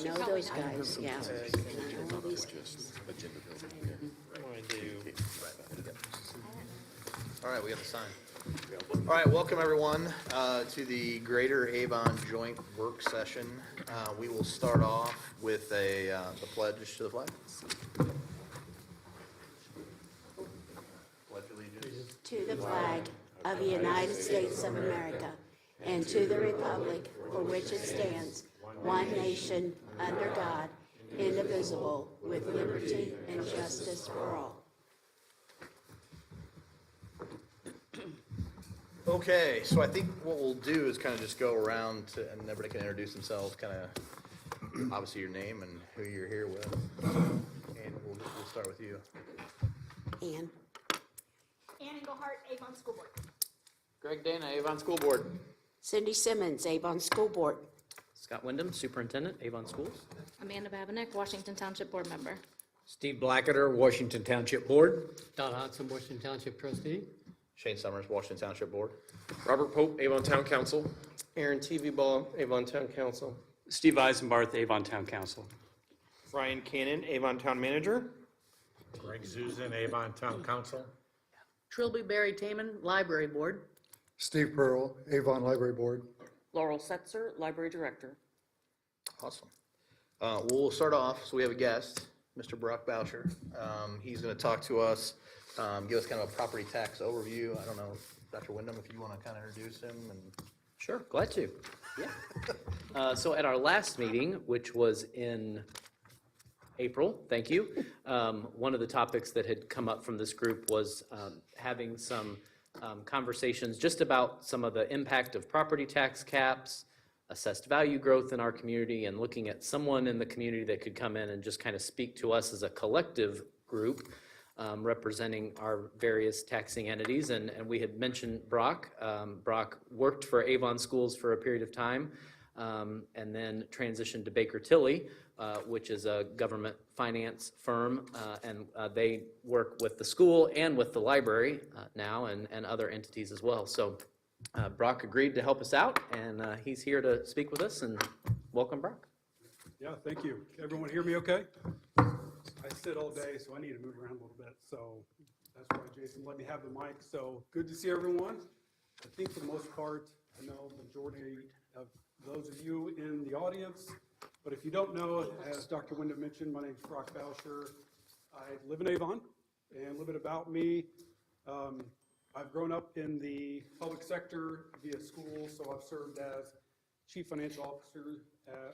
know those guys, yeah. I know all these guys. All right, we got the sign. All right, welcome everyone to the Greater Avon Joint Work Session. We will start off with the pledge to the flag. Pledge allegiance To the flag of the United States of America and to the republic for which it stands, one nation, under God, indivisible, with liberty and justice for all. Okay, so I think what we'll do is kind of just go around and everybody can introduce themselves, kind of obviously your name and who you're here with. And we'll start with you. Ann. Ann Engelhardt, Avon School Board. Greg Dana, Avon School Board. Cindy Simmons, Avon School Board. Scott Wyndham, Superintendent, Avon Schools. Amanda Babinek, Washington Township Board Member. Steve Blacketer, Washington Township Board. Don Hodson, Washington Township Trustee. Shane Summers, Washington Township Board. Robert Pope, Avon Town Council. Aaron Ball, Avon Town Council. Steve Eisenbarth, Avon Town Council. Ryan Cannon, Avon Town Manager. Greg Zuzan, Avon Town Council. Trilby Barry Taman, Library Board. Steve Pearl, Avon Library Board. Laurel Setzer, Library Director. Awesome. We'll start off, so we have a guest, Mr. Brock Boucher. He's going to talk to us, give us kind of a property tax overview. I don't know, Dr. Wyndham, if you want to kind of introduce him. And Sure, glad to. Yeah. So at our last meeting, which was in April, thank you, one of the topics that had come up from this group was having some conversations just about some of the impact of property tax caps, assessed value growth in our community, and looking at someone in the community that could come in and just kind of speak to us as a collective group representing our various taxing entities. And we had mentioned Brock. Brock worked for Avon Schools for a period of time and then transitioned to Baker Tilly, which is a government finance firm, and they work with the school and with the library now and other entities as well. So Brock agreed to help us out, and he's here to speak with us, and welcome, Brock. Yeah, thank you. Can everyone hear me okay? I sit all day, so I need to move around a little bit. So that's why Jason let me have the mic. So good to see everyone. I think for the most part, I know the majority of those of you in the audience, but if you don't know, as Dr. Wyndham mentioned, my name is Brock Boucher. I live in Avon, and a little bit about me. I've grown up in the public sector via school, so I've served as Chief Financial Officer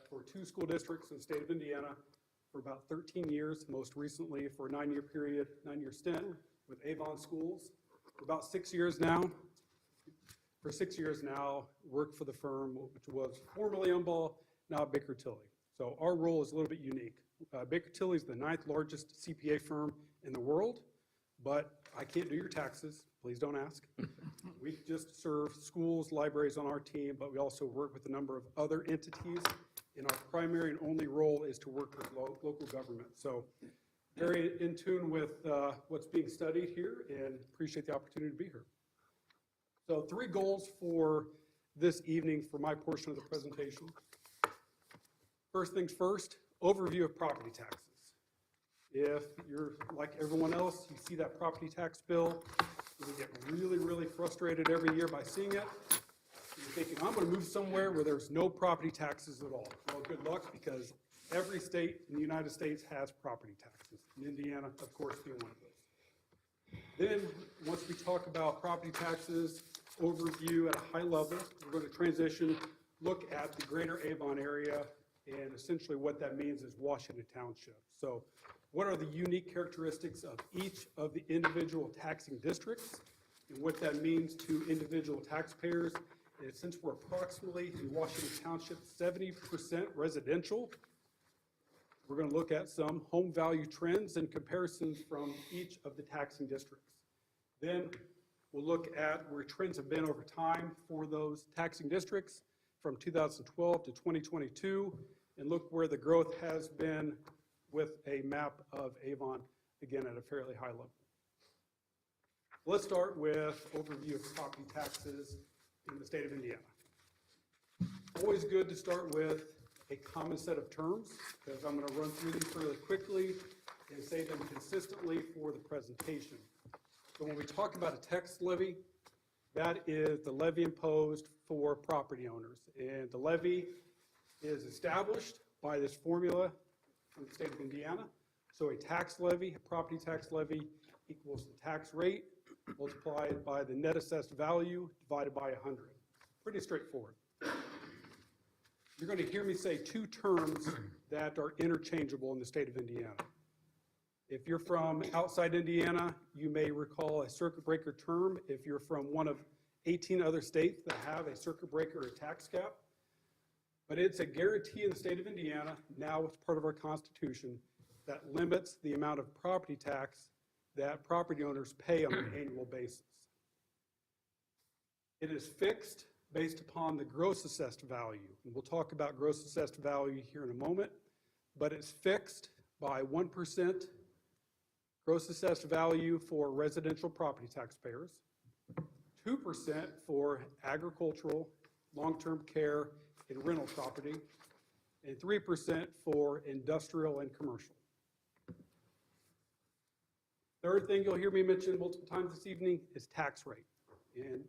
for 2 school districts in the state of Indiana for about 13 years, most recently for a 9-year period, 9-year stint with Avon Schools. For about 6 years now, worked for the firm, which was formerly Umball, now Baker Tilly. So our role is a little bit unique. Baker Tilly is the 9th largest CPA firm in the world, but I can't do your taxes. Please don't ask. We just serve schools, libraries on our team, but we also work with a number of other entities. And our primary and only role is to work with local government. So very in tune with what's being studied here, and appreciate the opportunity to be here. So 3 goals for this evening for my portion of the presentation. First things first, overview of property taxes. If you're like everyone else, you see that property tax bill, you get really, really frustrated every year by seeing it. You're thinking, I'm going to move somewhere where there's no property taxes at all. Well, good luck, because every state in the United States has property taxes, and Indiana, of course, being one of those. Then, once we talk about property taxes, overview at a high level, we're going to transition, look at the greater Avon area, and essentially what that means is Washington Township. So what are the unique characteristics of each of the individual taxing districts, and what that means to individual taxpayers? And since we're approximately in Washington Township 70% residential, we're going to look at some home value trends and comparisons from each of the taxing districts. Then we'll look at where trends have been over time for those taxing districts from 2012 to 2022, and look where the growth has been with a map of Avon, again, at a fairly high level. Let's start with overview of property taxes in the state of Indiana. Always good to start with a common set of terms, because I'm going to run through these really quickly and say them consistently for the presentation. So when we talk about a tax levy, that is the levy imposed for property owners. And the levy is established by this formula from the state of Indiana. So a tax levy, a property tax levy, equals the tax rate multiplied by the net assessed value divided by 100. Pretty straightforward. You're going to hear me say two terms that are interchangeable in the state of Indiana. If you're from outside Indiana, you may recall a circuit breaker term. If you're from one of 18 other states that have a circuit breaker or a tax cap, but it's a guarantee in the state of Indiana, now it's part of our Constitution, that limits the amount of property tax that property owners pay on an annual basis. It is fixed based upon the gross assessed value. And we'll talk about gross assessed value here in a moment, but it's fixed by 1% gross assessed value for residential property taxpayers, 2% for agricultural, long-term care, and rental property, and 3% for industrial and commercial. Third thing you'll hear me mention multiple times this evening is tax rate. And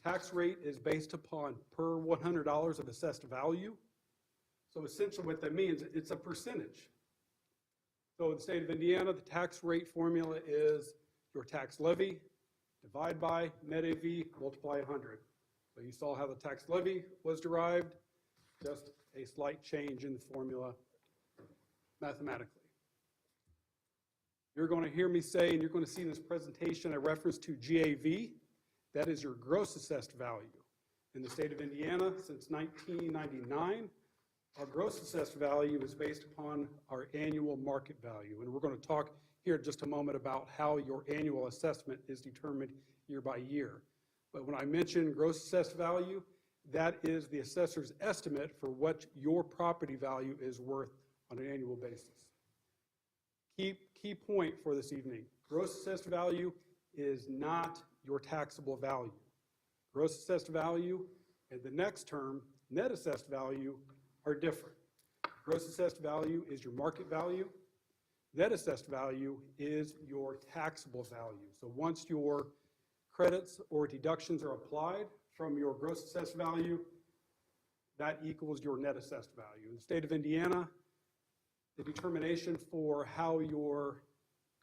tax rate is based upon per $100 of assessed value. So essentially what that means, it's a percentage. So in the state of Indiana, the tax rate formula is your tax levy, divide by net AV, multiply 100. So you saw how the tax levy was derived, just a slight change in the formula mathematically. You're going to hear me say, and you're going to see in this presentation, a reference to GAV. That is your gross assessed value. In the state of Indiana, since 1999, our gross assessed value is based upon our annual market value. And we're going to talk here in just a moment about how your annual assessment is determined year by year. But when I mention gross assessed value, that is the assessor's estimate for what your property value is worth on an annual basis. Key point for this evening, gross assessed value is not your taxable value. Gross assessed value and the next term, net assessed value, are different. Gross assessed value is your market value. Net assessed value is your taxable value. So once your credits or deductions are applied from your gross assessed value, that equals your net assessed value. In the state of Indiana, the determination for how your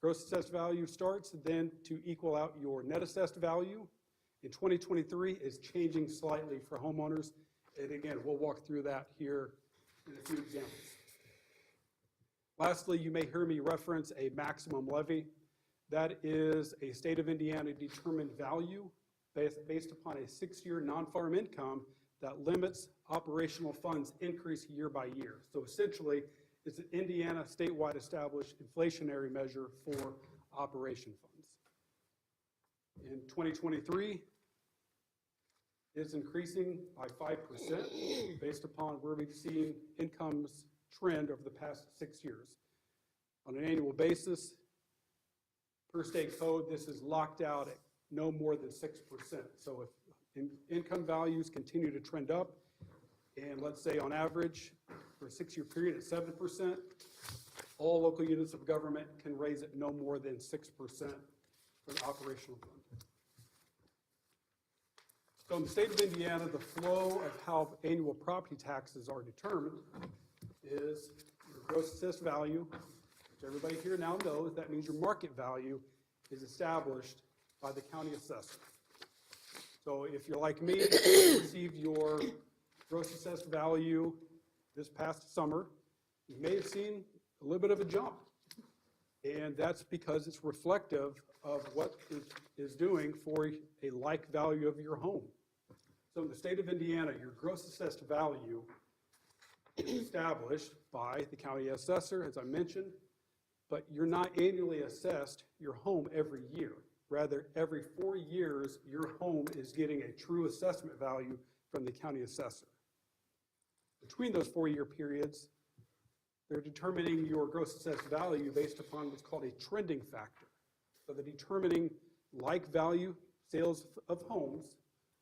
gross assessed value starts then to equal out your net assessed value in 2023 is changing slightly for homeowners. And again, we'll walk through that here in a few examples. Lastly, you may hear me reference a maximum levy. That is a state of Indiana determined value based upon a 6-year non-farm income that limits operational funds increase year by year. So essentially, it's an Indiana statewide established inflationary measure for operation funds. In 2023, it's increasing by 5% based upon where we've seen incomes trend over the past 6 years. On an annual basis, per state code, this is locked out at no more than 6%. So if income values continue to trend up, and let's say on average for a 6-year period at 7%, all local units of government can raise it no more than 6% for the operational fund. So in the state of Indiana, the flow of how annual property taxes are determined is your gross assessed value, which everybody here now knows. That means your market value is established by the county assessor. So if you're like me, you received your gross assessed value this past summer, you may have seen a little bit of a jump. And that's because it's reflective of what it is doing for a like value of your home. So in the state of Indiana, your gross assessed value is established by the county assessor, as I mentioned, but you're not annually assessed your home every year. Rather, every 4 years, your home is getting a true assessment value from the county assessor. Between those 4-year periods, they're determining your gross assessed value based upon what's called a trending factor. So they're determining like value sales of homes.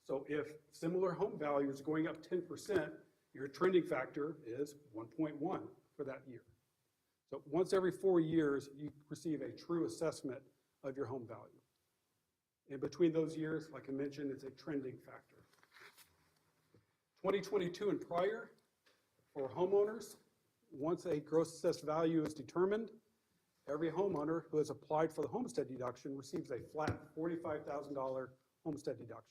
So if similar home value is going up 10%, Your trending factor is 1.1 for that year. So once every 4 years, you receive a true assessment of your home value. And between those years, like I mentioned, it's a trending factor. 2022 and prior, for homeowners, once a gross assessed value is determined, every homeowner who has applied for the homestead deduction receives a flat $45,000 homestead deduction.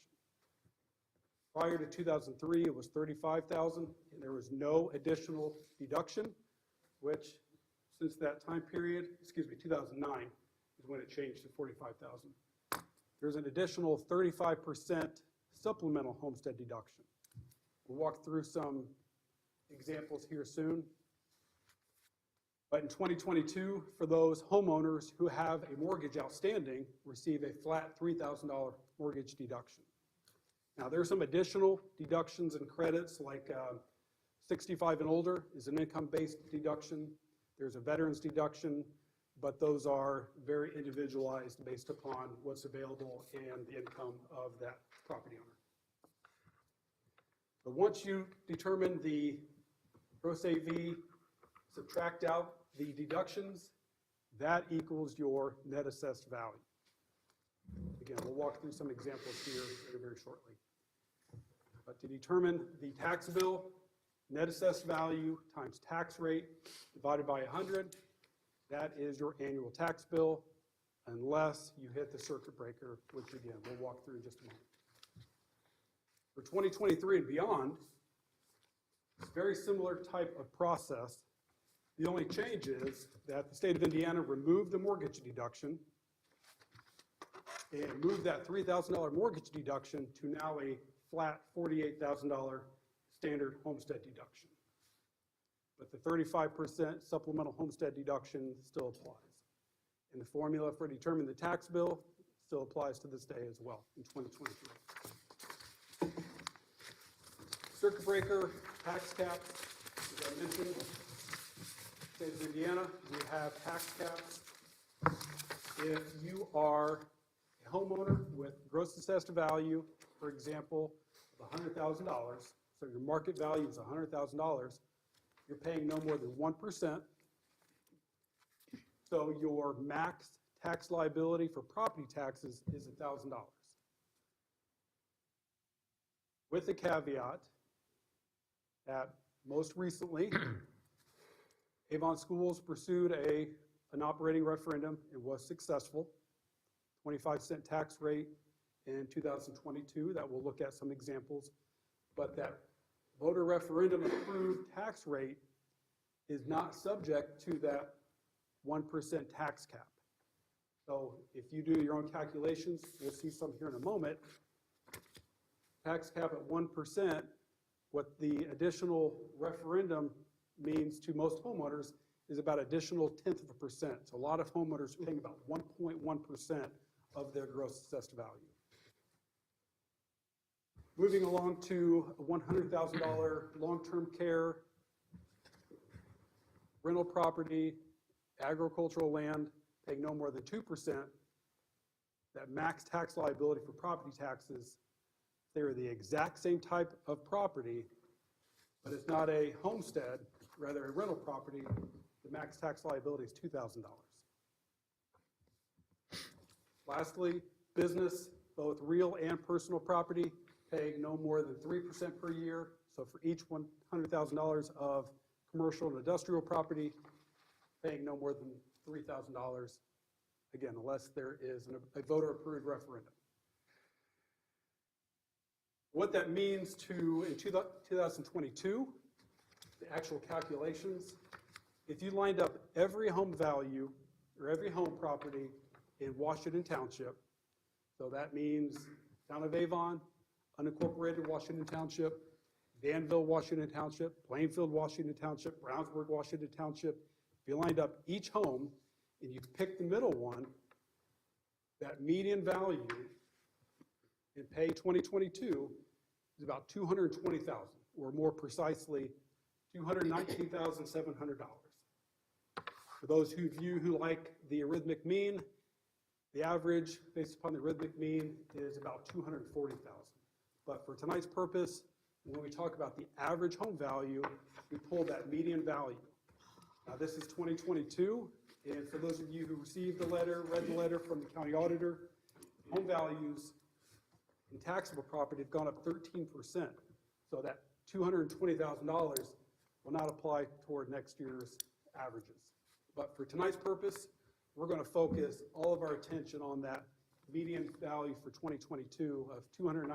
Prior to 2003, it was $35,000, and there was no additional deduction, which since that time period, 2009 is when it changed to $45,000. There's an additional 35% supplemental homestead deduction. We'll walk through some examples here soon. But in 2022, for those homeowners who have a mortgage outstanding, receive a flat $3,000 mortgage deduction. Now, there are some additional deductions and credits, like 65 and older is an income-based deduction. There's a veteran's deduction, but those are very individualized based upon what's available and the income of that property owner. But once you determine the gross AV, subtract out the deductions, that equals your net assessed value. Again, we'll walk through some examples here very shortly. But to determine the tax bill, net assessed value times tax rate divided by 100, that is your annual tax bill, unless you hit the circuit breaker, which again, we'll walk through in just a moment. For 2023 and beyond, very similar type of process. The only change is that the state of Indiana removed the mortgage deduction and moved that $3,000 mortgage deduction to now a flat $48,000 standard homestead deduction. But the 35% supplemental homestead deduction still applies. And the formula for determining the tax bill still applies to this day as well in 2023. Circuit breaker, tax caps, as I mentioned, state of Indiana, we have tax caps. If you are a homeowner with gross assessed value, for example, of $100,000, so your market value is $100,000, you're paying no more than 1%. So your max tax liability for property taxes is $1,000. With the caveat that most recently, Avon Schools pursued an operating referendum and was successful. 25-cent tax rate in 2022 that we'll look at some examples. But that voter referendum approved tax rate is not subject to that 1% tax cap. So if you do your own calculations, we'll see some here in a moment, tax cap at 1%, what the additional referendum means to most homeowners is about additional 1/10%. So a lot of homeowners are paying about 1.1% of their gross assessed value. Moving along to a $100,000 long-term care, rental property, agricultural land, paying no more than 2%, that max tax liability for property taxes, they're the exact same type of property, but it's not a homestead, rather a rental property, the max tax liability is $2,000. Lastly, business, both real and personal property, paying no more than 3% per year. So for each $100,000 of commercial and industrial property, paying no more than $3,000, again, unless there is a voter-approved referendum. What that means in 2022, the actual calculations, if you lined up every home value or every home property in Washington Township, so that means Town of Avon, unincorporated Washington Township, Danville, Washington Township, Plainfield, Washington Township, Brownsburg, Washington Township, if you lined up each home and you picked the middle one, that median value in pay 2022 is about $220,000, or more precisely, $219,700. For those of you who like the arithmetic mean, the average based upon the arithmetic mean is about $240,000. But for tonight's purpose, When we talk about the average home value, we pull that median value. Now, this is 2022, and for those of you who received the letter, read the letter from the county auditor, home values in taxable property have gone up 13%. So that $220,000 will not apply toward next year's averages. But for tonight's purpose, we're going to focus all of our attention on that median value for 2022 of $219,700.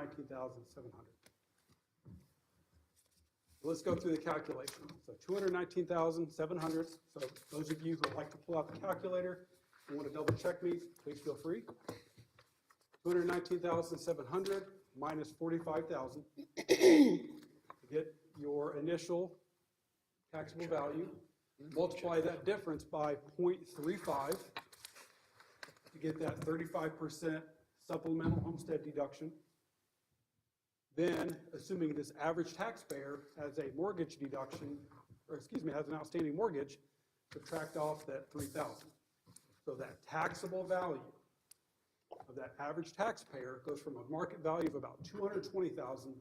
Let's go through the calculation. So $219,700. So those of you who would like to pull out the calculator and want to double check me, please feel free. $219,700 minus $45,000 to get your initial taxable value. Multiply that difference by 0.35 to get that 35% supplemental homestead deduction. Then, assuming this average taxpayer has a mortgage deduction, or excuse me, has an outstanding mortgage, subtract off that $3,000. So that taxable value of that average taxpayer goes from a market value of about $220,000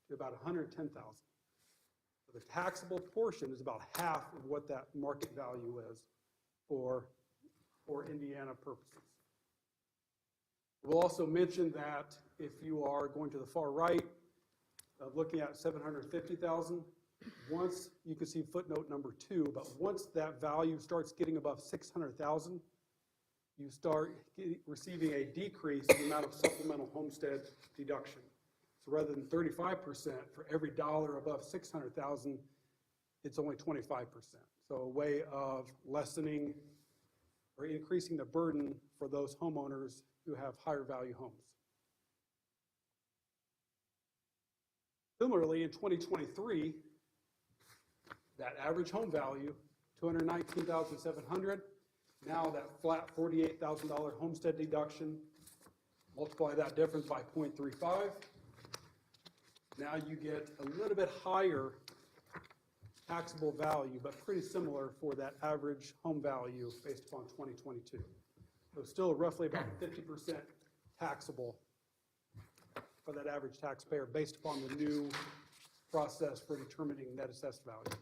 to about $110,000. So the taxable portion is about half of what that market value is for Indiana purposes. We'll also mention that if you are going to the far right, looking at $750,000, once you can see footnote number 2, but once that value starts getting above $600,000, you start receiving a decrease in the amount of supplemental homestead deduction. So rather than 35%, for every dollar above $600,000, it's only 25%. So a way of lessening or increasing the burden for those homeowners who have higher value homes. Similarly, in 2023, that average home value, $219,700, now that flat $48,000 homestead deduction, multiply that difference by 0.35. Now you get a little bit higher taxable value, but pretty similar for that average home value based upon 2022. So still roughly about 50% taxable for that average taxpayer based upon the new process for determining net assessed value.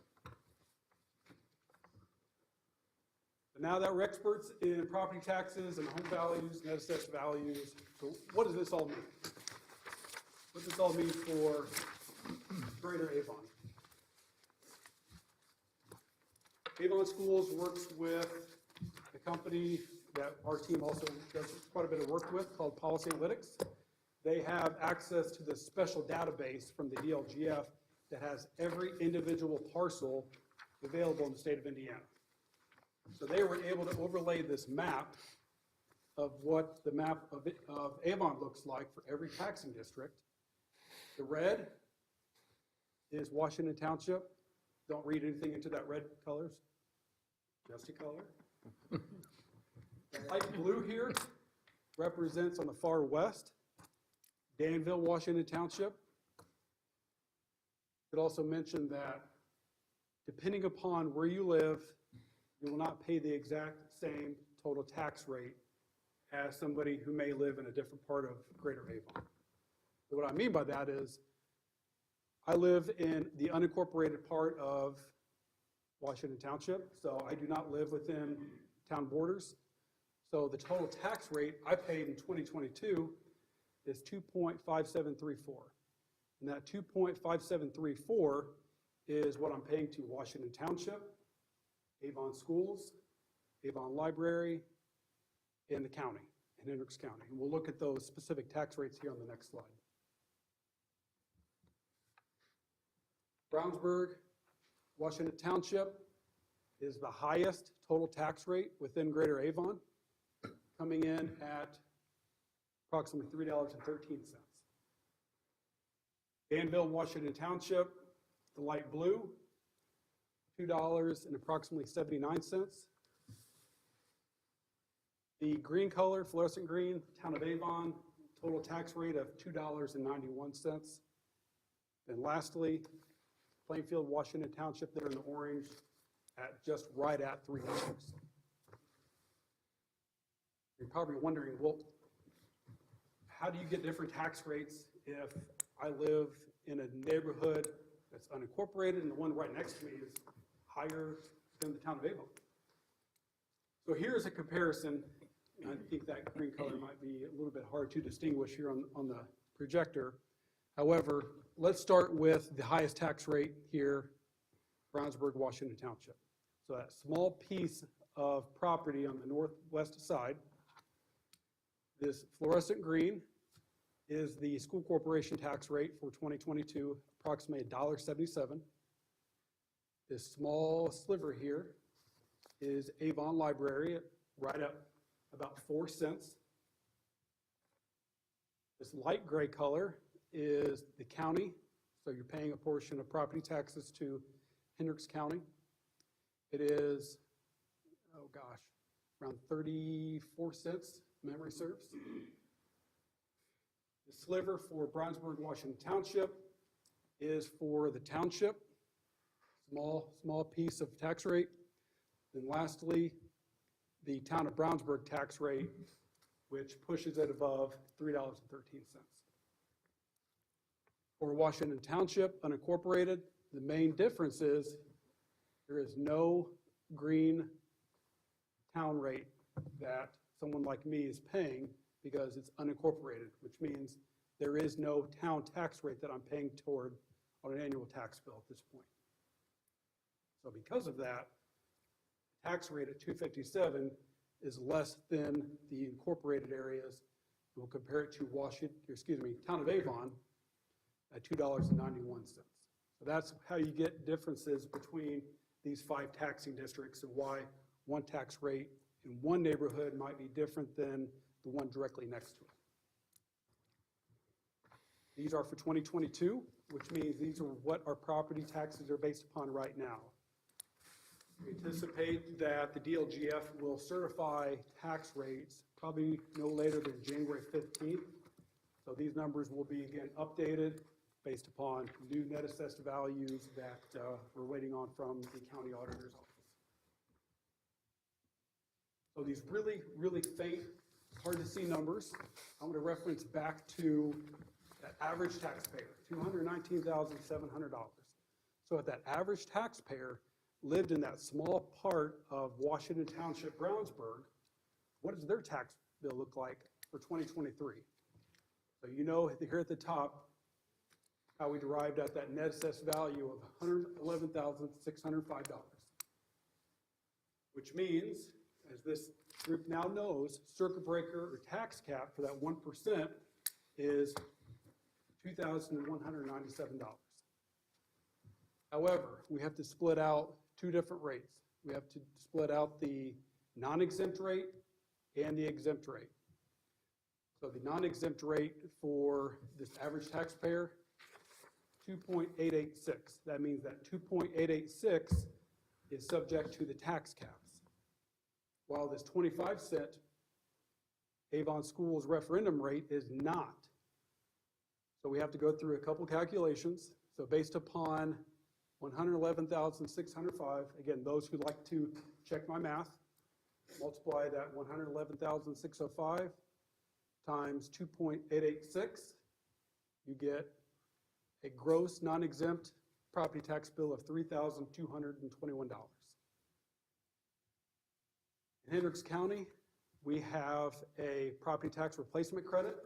So now that we're experts in property taxes and home values, net assessed values, so what does this all mean? What does this all mean for Greater Avon? Avon Schools works with a company that our team also does quite a bit of work with called Policy Analytics. They have access to this special database from the DLGF that has every individual parcel available in the state of Indiana. So they were able to overlay this map of what the map of Avon looks like for every taxing district. The red is Washington Township. Don't read anything into that red colors, just a color. The light blue here represents on the far west, Danville, Washington Township. Could also mention that depending upon where you live, you will not pay the exact same total tax rate as somebody who may live in a different part of Greater Avon. So what I mean by that is, I live in the unincorporated part of Washington Township, so I do not live within town borders. So the total tax rate I paid in 2022 is 2.5734. And that 2.5734 is what I'm paying to Washington Township, Avon Schools, Avon Library, and the county, in Hendricks County. And we'll look at those specific tax rates here on the next slide. Brownsburg, Washington Township is the highest total tax rate within Greater Avon, coming in at approximately $3.13. Danville, Washington Township, the light blue, $2 and approximately 79 cents. The green color, fluorescent green, Town of Avon, total tax rate of $2.91. And lastly, Plainfield, Washington Township, there in the orange, at just right at $3. You're probably wondering, well, how do you get different tax rates if I live in a neighborhood that's unincorporated, and the one right next to me is higher than the town of Avon. So here's a comparison, and I think that green color might be a little bit hard to distinguish here on the projector. However, let's start with the highest tax rate here, Brownsburg, Washington Township. So that small piece of property on the northwest side, this fluorescent green is the school corporation tax rate for 2022, approximately $1.77. This small sliver here is Avon Library, right up about 4 cents. This light gray color is the county, so you're paying a portion of property taxes to Hendricks County. It is, oh gosh, around 34 cents, memory serves. The sliver for Brownsburg, Washington Township is for the township, small piece of tax rate. Then lastly, the town of Brownsburg tax rate, which pushes it above $3.13. For Washington Township, unincorporated, the main difference is there is no green town rate that someone like me is paying because it's unincorporated, which means there is no town tax rate that I'm paying toward on an annual tax bill at this point. So because of that, tax rate at 257 is less than the incorporated areas. We'll compare it to town of Avon at $2.91. So that's how you get differences between these 5 taxing districts and why one tax rate in one neighborhood might be different than the one directly next to it. These are for 2022, which means these are what our property taxes are based upon right now. We anticipate that the DLGF will certify tax rates probably no later than January 15th. So these numbers will be again updated based upon new net assessed values that we're waiting on from the county auditor's office. So these really faint, hard to see numbers, I'm going to reference back to that average taxpayer, $219,700. So if that average taxpayer lived in that small part of Washington Township, Brownsburg, what does their tax bill look like for 2023? So you know here at the top how we derived at that net assessed value of $111,605, which means, as this group now knows, circuit breaker or tax cap for that 1% is $2,197. However, we have to split out 2 different rates. We have to split out the non-exempt rate and the exempt rate. So the non-exempt rate for this average taxpayer, 2.886. That means that 2.886 is subject to the tax caps, while this 25-cent Avon Schools referendum rate is not. So we have to go through a couple calculations. So based upon 111,605, again, those who like to check my math, multiply that 111,605 times 2.886, you get a gross non-exempt property tax bill of $3,221. In Hendricks County, we have a property tax replacement credit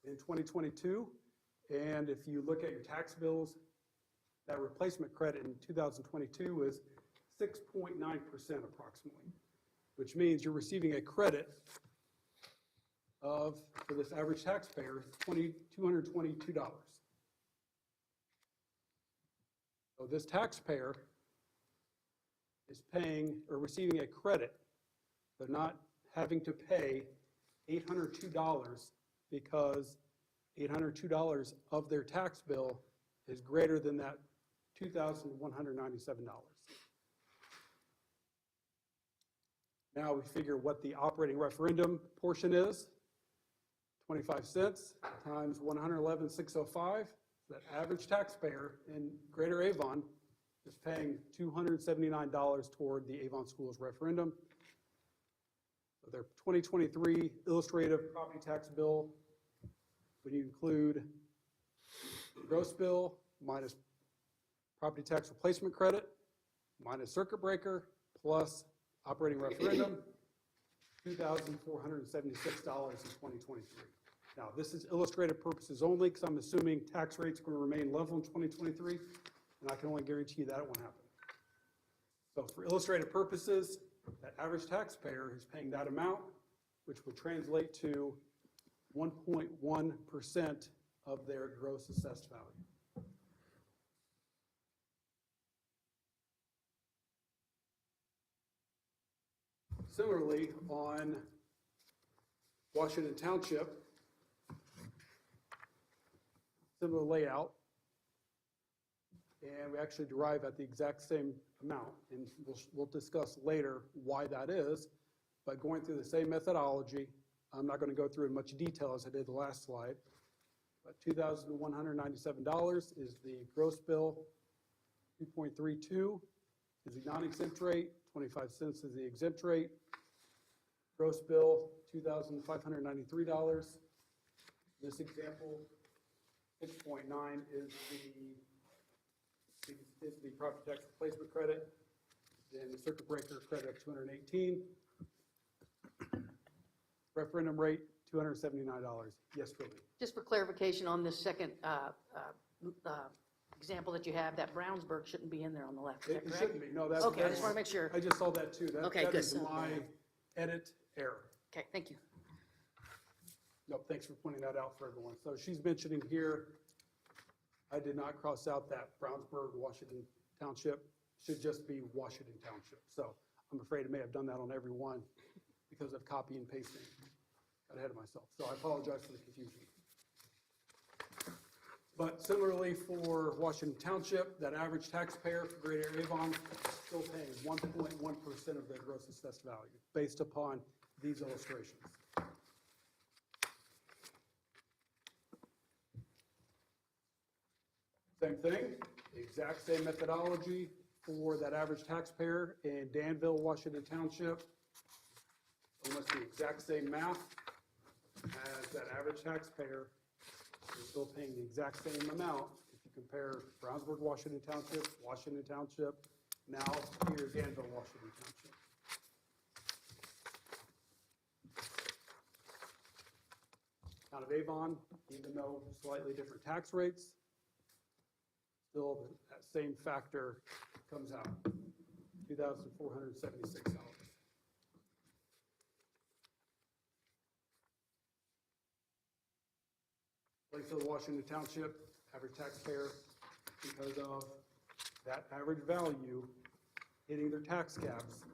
in 2022, and if you look at your tax bills, that replacement credit in 2022 is 6.9% approximately, which means you're receiving a credit of, for this average taxpayer, $222. So this taxpayer is paying or receiving a credit. They're not having to pay $802 because $802 of their tax bill is greater than that $2,197. Now we figure what the operating referendum portion is. 25 cents times 111,605. That average taxpayer in Greater Avon is paying $279 toward the Avon Schools referendum. So their 2023 illustrative property tax bill, when you include gross bill minus property tax replacement credit minus circuit breaker plus operating referendum, $2,476 in 2023. Now, this is illustrative purposes only because I'm assuming tax rates are going to remain level in 2023, and I can only guarantee you that it won't happen. So for illustrative purposes, that average taxpayer is paying that amount, which would translate to 1.1% of their gross assessed value. Similarly, on Washington Township, similar layout, and we actually derive at the exact same amount, and we'll discuss later why that is, but going through the same methodology, I'm not going to go through in much detail as I did the last slide, but $2,197 is the gross bill, 2.32 is the non-exempt rate, 25 cents is the exempt rate, gross bill, $2,593. This example, 6.9 is the property tax replacement credit, then the circuit breaker credit of 218. Referendum rate, $279. Yes, Trilby. Just for clarification on this second example that you have, that Brownsburg shouldn't be in there on the left, is that It correct? shouldn't be, no, that's. Okay, I just want to make sure. I just saw that too. Okay, That good. is my edit error. Okay, thank you. No, thanks for pointing that out for everyone. So she's mentioning here, I did not cross out that Brownsburg, Washington Township, should just be Washington Township. So I'm afraid I may have done that on every one because of copy and pasting. Got ahead of myself. So I apologize for the confusion. But similarly for Washington Township, that average taxpayer for Greater Avon is still paying 1.1% of their gross assessed value based upon these illustrations. Same thing, exact same methodology for that average taxpayer in Danville, Washington Township. Almost the exact same math as that average taxpayer is still paying the exact same amount. If you compare Brownsburg, Washington Township, now here Danville, Washington Township. Town of Avon, even though slightly different tax rates, still that same factor comes out, $2,476. Plainfield, Washington Township, average taxpayer, because of that average value hitting their tax caps,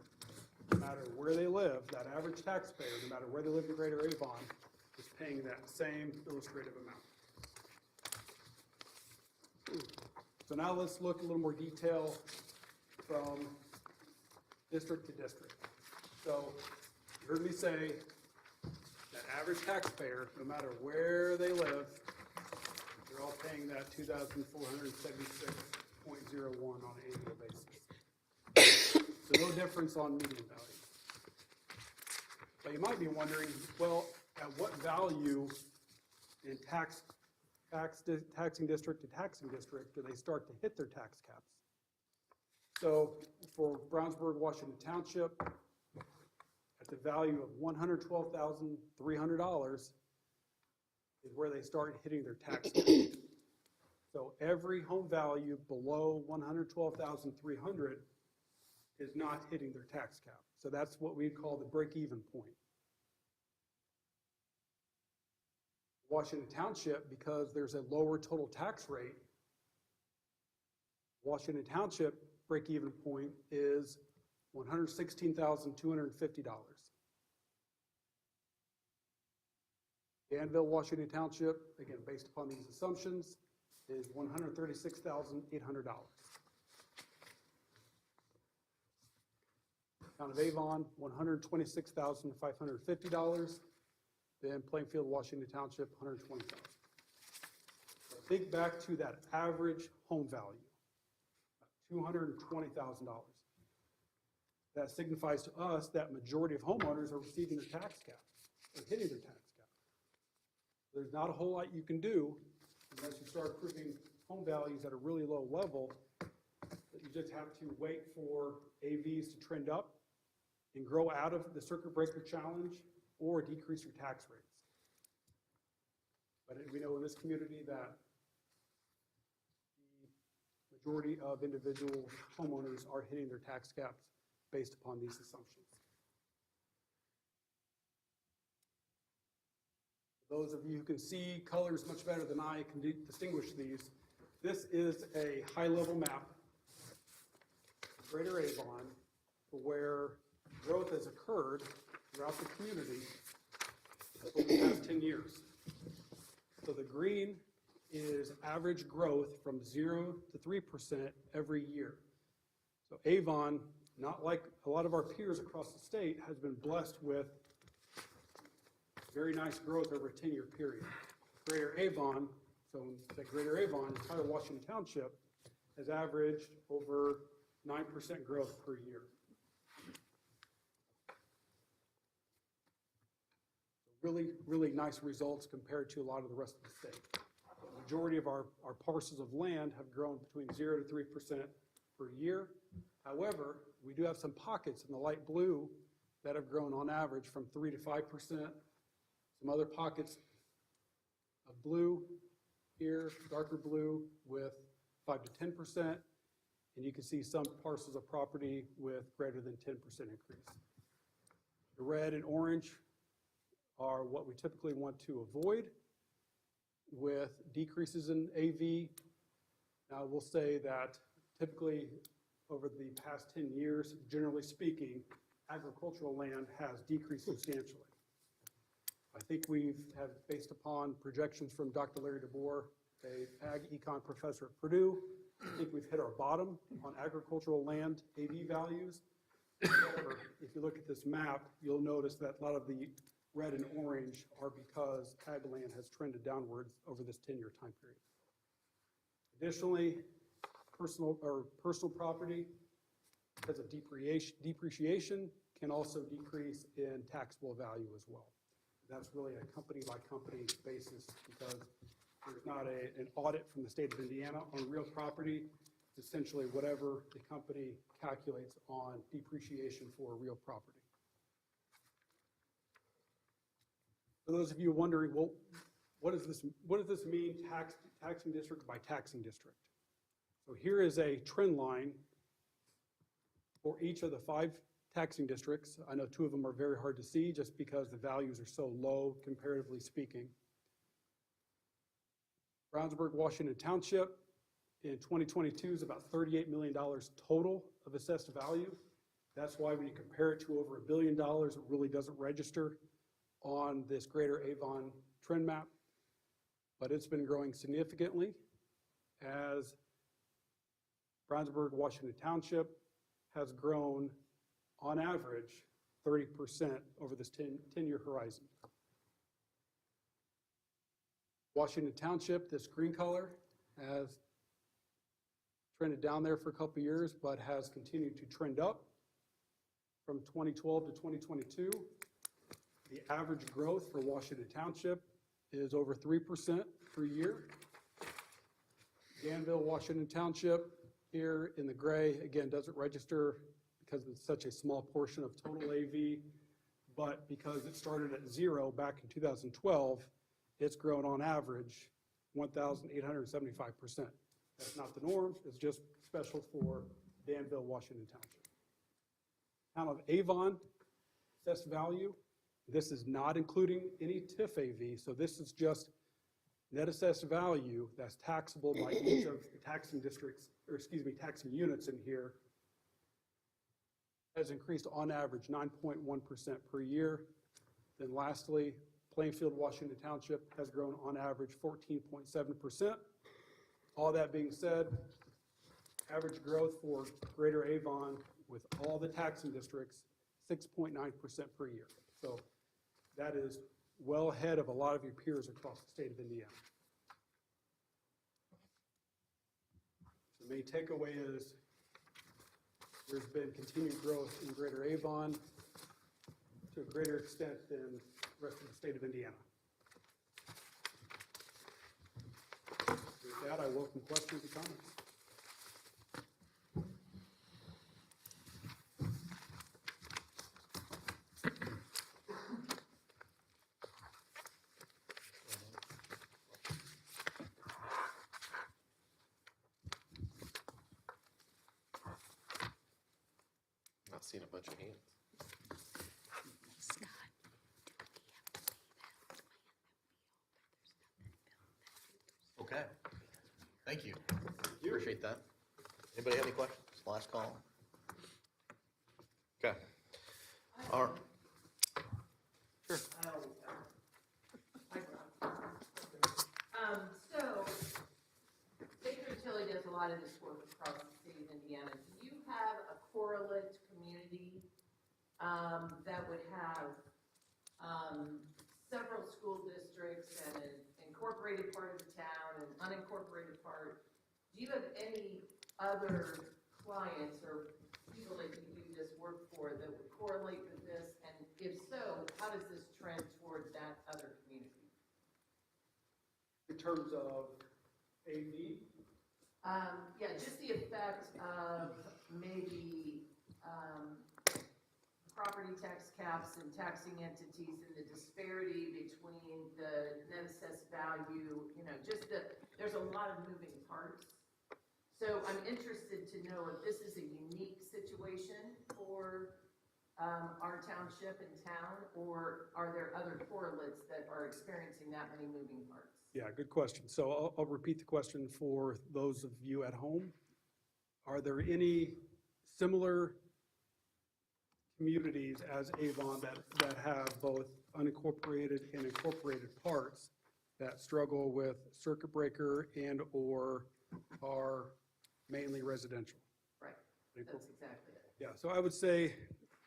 no matter where they live, that average taxpayer, no matter where they live in Greater Avon, is paying that same illustrative amount. So now let's look a little more detail from district to district. So you heard me say that average taxpayer, no matter where they live, they're all paying that $2,476.01 on an annual basis. So no difference on median value. But you might be wondering, well, at what value in taxing district to taxing district do they start to hit their tax caps? So for Brownsburg, Washington Township, at the value of $112,300 is where they start hitting their tax cap. So every home value below $112,300 is not hitting their tax cap. So that's what we call the break-even point. Washington Township, because there's a lower total tax rate, Washington Township break-even point is $116,250. Danville, Washington Township, again, based upon these assumptions, is $136,800. Town of Avon, $126,550. Then Plainfield, Washington Township, $120,000. So think back to that average home value, $220,000. That signifies to us that majority of homeowners are receiving their tax cap, or hitting their tax cap. There's not a whole lot you can do unless you start approving home values at a really low level, that you just have to wait for AVs to trend up and grow out of the circuit breaker challenge or decrease your tax rates. But we know in this community that the majority of individual homeowners are hitting their tax caps based upon these assumptions. Those of you who can see colors much better than I can distinguish these, this is a high-level map of Greater Avon where growth has occurred throughout the community over the past 10 years. So the green is average growth from 0 to 3% every year. So Avon, not like a lot of our peers across the state, has been blessed with very nice growth over a 10-year period. Greater Avon, so the Greater Avon, entire Washington Township, has averaged over 9% growth per year. Really, really nice results compared to a lot of the rest of the state. The majority of our parcels of land have grown between 0 to 3% per year. However, we do have some pockets in the light blue that have grown on average from 3 to 5%. Some other pockets of blue here, darker blue with 5 to 10%. And you can see some parcels of property with greater than 10% increase. The red and orange are what we typically want to avoid with decreases in AV. Now, we'll say that typically over the past 10 years, generally speaking, agricultural land has decreased substantially. I think have, based upon projections from Dr. Larry DeBoer, an ag econ professor at Purdue, I think we've hit our bottom on agricultural land AV values. However, if you look at this map, you'll notice that a lot of the red and orange are because ag land has trended downwards over this 10-year time period. Additionally, personal property, because of depreciation, can also decrease in taxable value as well. That's really a company-by-company basis because there's not an audit from the state of Indiana on real property. It's essentially whatever the company calculates on depreciation for real property. For those of you wondering, well, what does this mean taxing district by taxing district? So here is a trend line for each of the 5 taxing districts. I know 2 of them are very hard to see just because the values are so low, comparatively speaking. Avon-Washington Township in 2022 is about $38 million total of assessed value. That's why when you compare it to over $1 billion, it really doesn't register on this Greater Avon trend map. But it's been growing significantly as Avon-Washington Township has grown on average 30% over this 10-year horizon. Washington Township, this green color, has trended down there for a couple of years, but has continued to trend up from 2012 to 2022. The average growth for Washington Township is over 3% per year. Danville, Washington Township, here in the gray, again, doesn't register because it's such a small portion of total AV, but because it started at 0 back in 2012, it's grown on average 1,875%. That's not the norm, it's just special for Danville, Washington Township. Town of Avon, assessed value, this is not including any TIF AV, so this is just net assessed value that's taxable by each of the taxing districts, or excuse me, taxing units in here, has increased on average 9.1% per year. Then lastly, Plainfield, Washington Township has grown on average 14.7%. All that being said, average growth for Greater Avon with all the taxing districts, 6.9% per year. So that is well ahead of a lot of your peers across the state of Indiana. The main takeaway is there's been continued growth in Greater Avon to a greater extent than the rest of the state of Indiana. that, I welcome questions and comments. Not seeing a bunch of hands. Okay. Thank you. Appreciate that. Anybody have any questions? Last call. Okay. All right. Sure. So, Baker Tilly does a lot of this work across the state of Indiana. Do you have a correlate community that would have several school districts and an incorporated part of the town and unincorporated part? Do you have any other clients or people that you do this work for that would correlate with this? And if so, how does this trend toward that other community? In terms of AV, Yeah, just the effect of maybe property tax caps and taxing entities and the disparity between the net assessed value, there's a lot of moving parts. So I'm interested to know if this is a unique situation for our township and town, or are there other correlates that are experiencing that many moving parts? yeah, good question. So I'll repeat the question for those of you at home. Are there any similar communities as Avon that have both unincorporated and incorporated parts that struggle with circuit breaker and or are mainly residential? Right, that's exactly it. Yeah, so I would say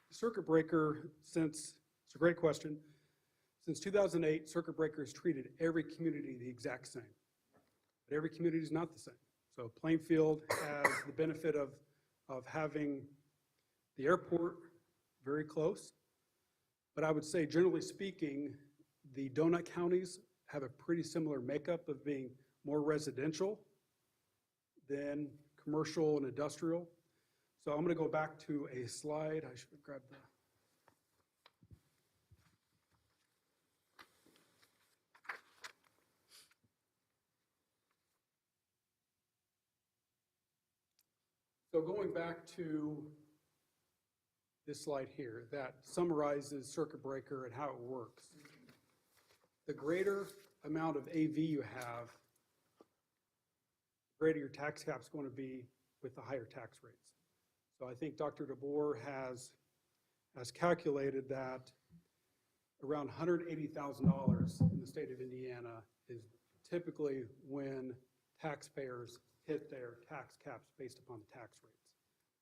circuit breaker, it's a great question. Since 2008, circuit breaker has treated every community the exact same. But every community is not the same. So Plainfield has the benefit of having the airport very close. But I would say, generally speaking, the donut counties have a pretty similar makeup of being more residential than commercial and industrial. So I'm going to go back to a slide. I should have grabbed the. So going back to this slide here that summarizes circuit breaker and how it works. The greater amount of AV you have, the greater your tax cap is going to be with the higher tax rates. So I think Dr. DeBoer has calculated that around $180,000 in the state of Indiana is typically when taxpayers hit their tax caps based upon the tax rates.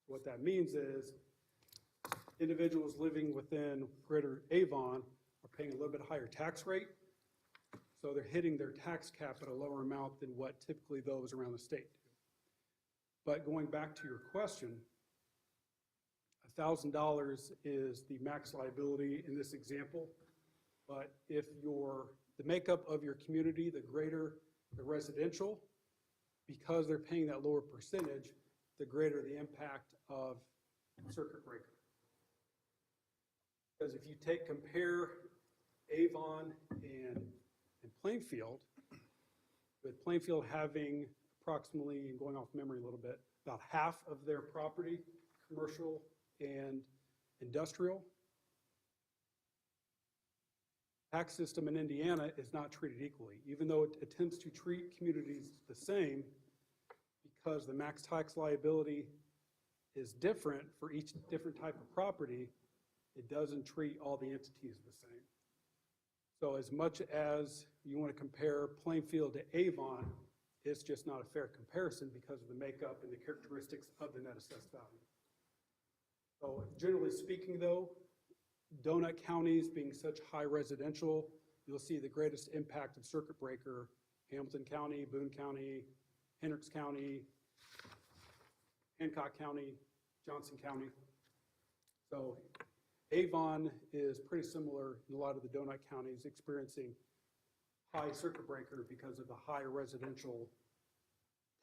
What that means is individuals living within greater Avon are paying a little bit higher tax rate, so they're hitting their tax cap at a lower amount than what typically those around the state do. But going back to your question, $1,000 is the max liability in this example, but if the makeup of your community, the greater the residential, because they're paying that lower percentage, the greater the impact of circuit breaker. Because if you compare Avon and Plainfield, with Plainfield having approximately, and going off memory a little bit, about half of their property, commercial and industrial, tax system in Indiana is not treated equally, even though it tends to treat communities the same, because the max tax liability is different for each different type of property. It doesn't treat all the entities the same. So as much as you want to compare Plainfield to Avon, it's just not a fair comparison because of the makeup and the characteristics of the net assessed value. So generally speaking though, donut counties being such high residential, you'll see the greatest impact of circuit breaker: Hamilton County, Boone County, Hendricks County, Hancock County, Johnson County. So Avon is pretty similar in a lot of the donut counties, experiencing high circuit breaker because of the high residential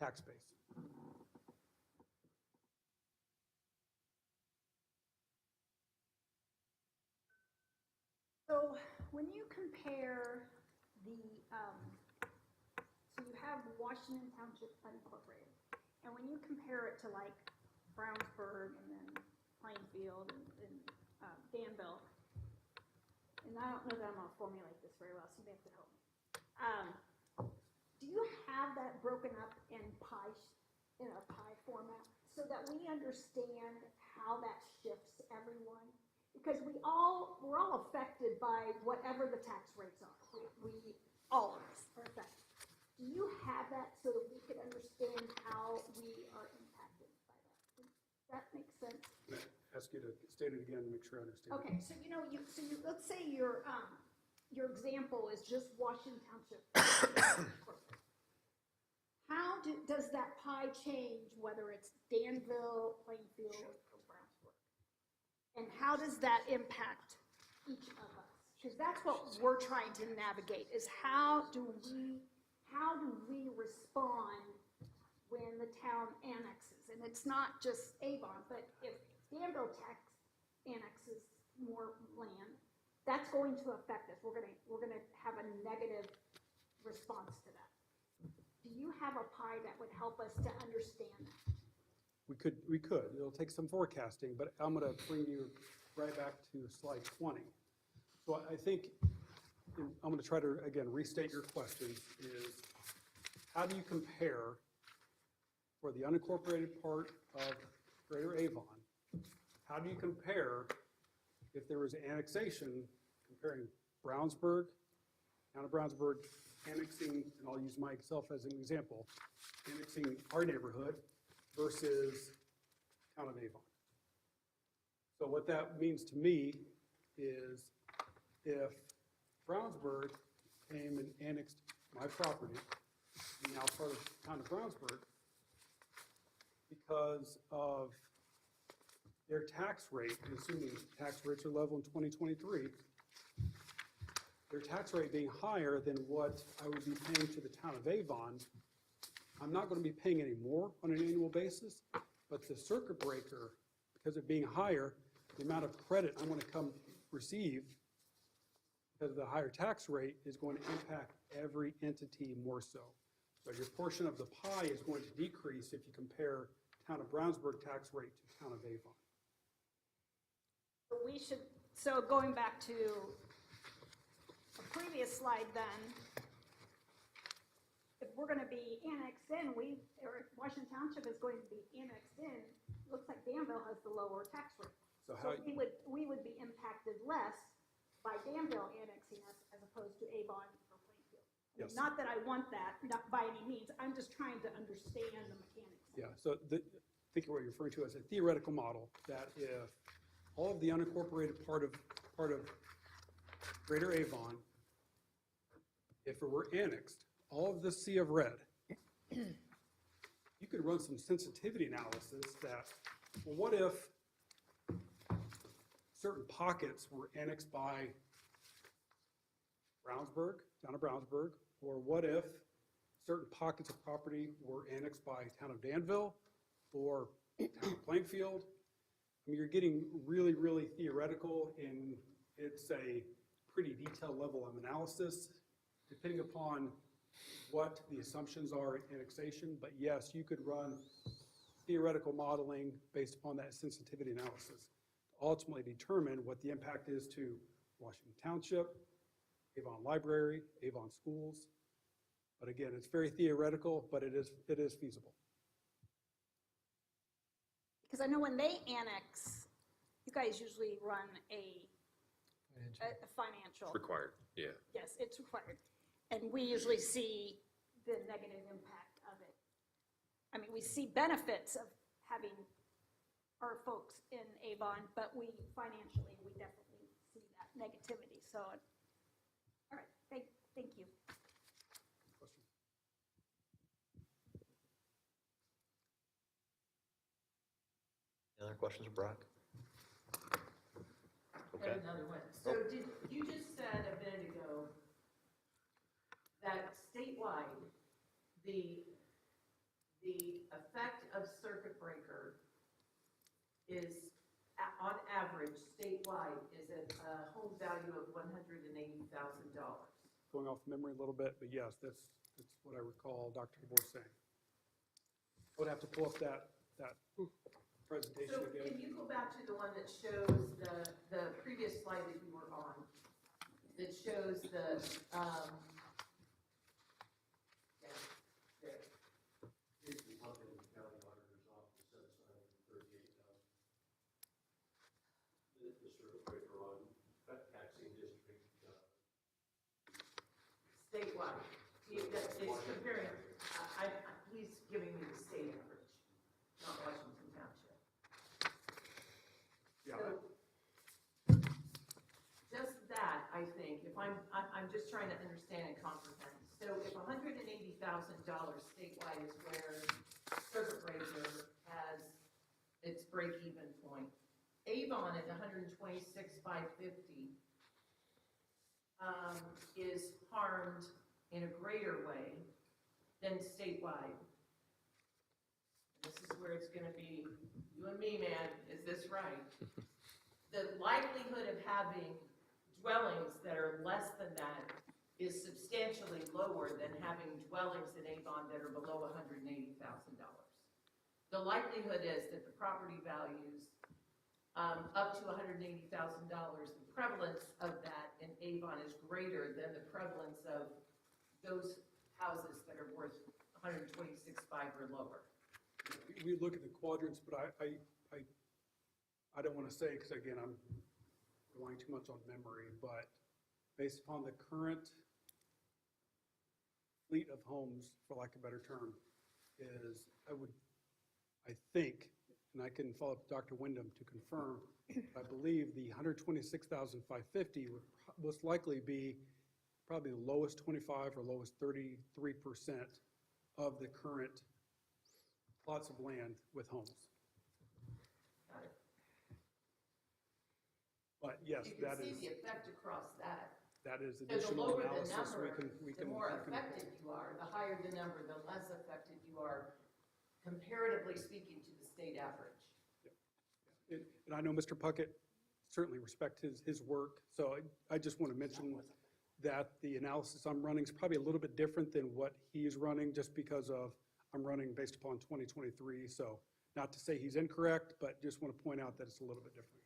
tax base. So when you compare the, so you have Washington Township Unincorporated, and when you compare it to like Brownsburg and then Plainfield and Danville, and I don't know that I'm gonna formulate this very well, so you may have to help me. Do you have that broken up in in a pie format so that we understand how that shifts everyone? Because we're all affected by whatever the tax rates are. We all of us are affected. Do you have that so that we can understand how we are impacted by that? Does that make sense? Can I ask you to state it again to make sure I understand? Okay, so let's say your example is just Washington Township. How does that pie change, whether it's Danville, Plainfield, or Brownsburg? And how does that impact each of us? Because that's what we're trying to navigate, is how do we respond when the town annexes? And it's not just Avon, but if Danville annexes more land, that's going to affect us. We're gonna have a negative response to that. Do you have a pie that would help us to understand that? We could. It'll take some forecasting, but I'm going to bring you right back to slide 20. So I think, and I'm going to try to, again, restate your question, is how do you compare for the unincorporated part of Greater Avon, how do you compare if there was annexation, comparing Brownsburg, town of Brownsburg, annexing, and I'll use myself as an example, annexing our neighborhood versus town of Avon. So what that means to me is if Brownsburg came and annexed my property, I'm now part of the town of Brownsburg, because of their tax rate, assuming tax rates are level in 2023, their tax rate being higher than what I would be paying to the town of Avon, I'm not going to be paying any more on an annual basis, but the circuit breaker, because of being higher, the amount of credit I'm going to come receive because of the higher tax rate is going to impact every entity more so. So your portion of the pie is going to decrease if you compare town of Brownsburg tax rate to town of Avon. So going back to a previous slide then, if we're gonna be annexed in, or Washington Township is going to be annexed in, it looks like Danville has the lower tax rate. So So we would be impacted less by Danville annexing us as opposed to Avon or Plainfield. I mean, Yes. not that I want that, not by any means, I'm just trying to understand the mechanics. Yeah, so I think what you're referring to as a theoretical model, that if all of the unincorporated part of Greater Avon, if it were annexed, all of this sea of red, you could run some sensitivity analysis that, well, what if certain pockets were annexed by Brownsburg, town of Brownsburg, or what if certain pockets of property were annexed by town of Danville or town of Plainfield? I mean, you're getting really, really theoretical, and it's a pretty detailed level of analysis, depending upon what the assumptions are in annexation. But yes, you could run theoretical modeling based upon that sensitivity analysis to ultimately determine what the impact is to Washington Township, Avon Library, Avon Schools. But again, it's very theoretical, but it is feasible. Because I know when they annex, you guys usually run a financial. Required, yeah. Yes, it's required. And we usually see the negative impact of it. I mean, we see benefits of having our folks in Avon, but we definitely see that negativity. So, all right, thank you. Question? Any other questions, Brock? I have another one. So did you just said a minute ago that statewide, the the effect of circuit breaker is, on average, statewide, is at a home value of $180,000. Going off memory a little bit, but yes, that's what I recall Dr. DeBoer saying. I would have to pull up that presentation So again. can you go back to the one that shows the previous slide that you were on? That shows the, yeah, there. Here's the Washington County Auditor's Office set aside $38,000. The circuit breaker on taxing district. Statewide. It's comparing, he's giving me the state average, not Washington Township. Yeah. So, just that, I think, if I'm just trying to understand and comprehend. So if $180,000 statewide is where circuit breaker has its break-even point, Avon at $126,550 is harmed in a greater way than statewide. This is where it's gonna be, you and me, man, is this right? The likelihood of having dwellings that are less than that is substantially lower than having dwellings in Avon that are below $180,000. The likelihood is that the property values up to $180,000, the prevalence of that in Avon is greater than the prevalence of those houses that are worth $126,500 or lower. We look at the quadrants, but I don't want to say, because again, I'm relying too much on memory, but based upon the current fleet of homes, for lack of a better term, is I think, and I can follow up with Dr. Wyndham to confirm, I believe the $126,550 would most likely be probably the lowest 25 or lowest 33% of the current plots of land with homes. Got it. But yes, You that can is, see the effect across that. that is So the additional lower the analysis number, we the can. more affected you are, the higher the number, the less affected you are, comparatively speaking to the state average. And I know Mr. Puckett certainly respect his work, so I just want to mention that the analysis I'm running is probably a little bit different than what he's running, just because of, I'm running based upon 2023, so not to say he's incorrect, but just want to point out that it's a little bit different.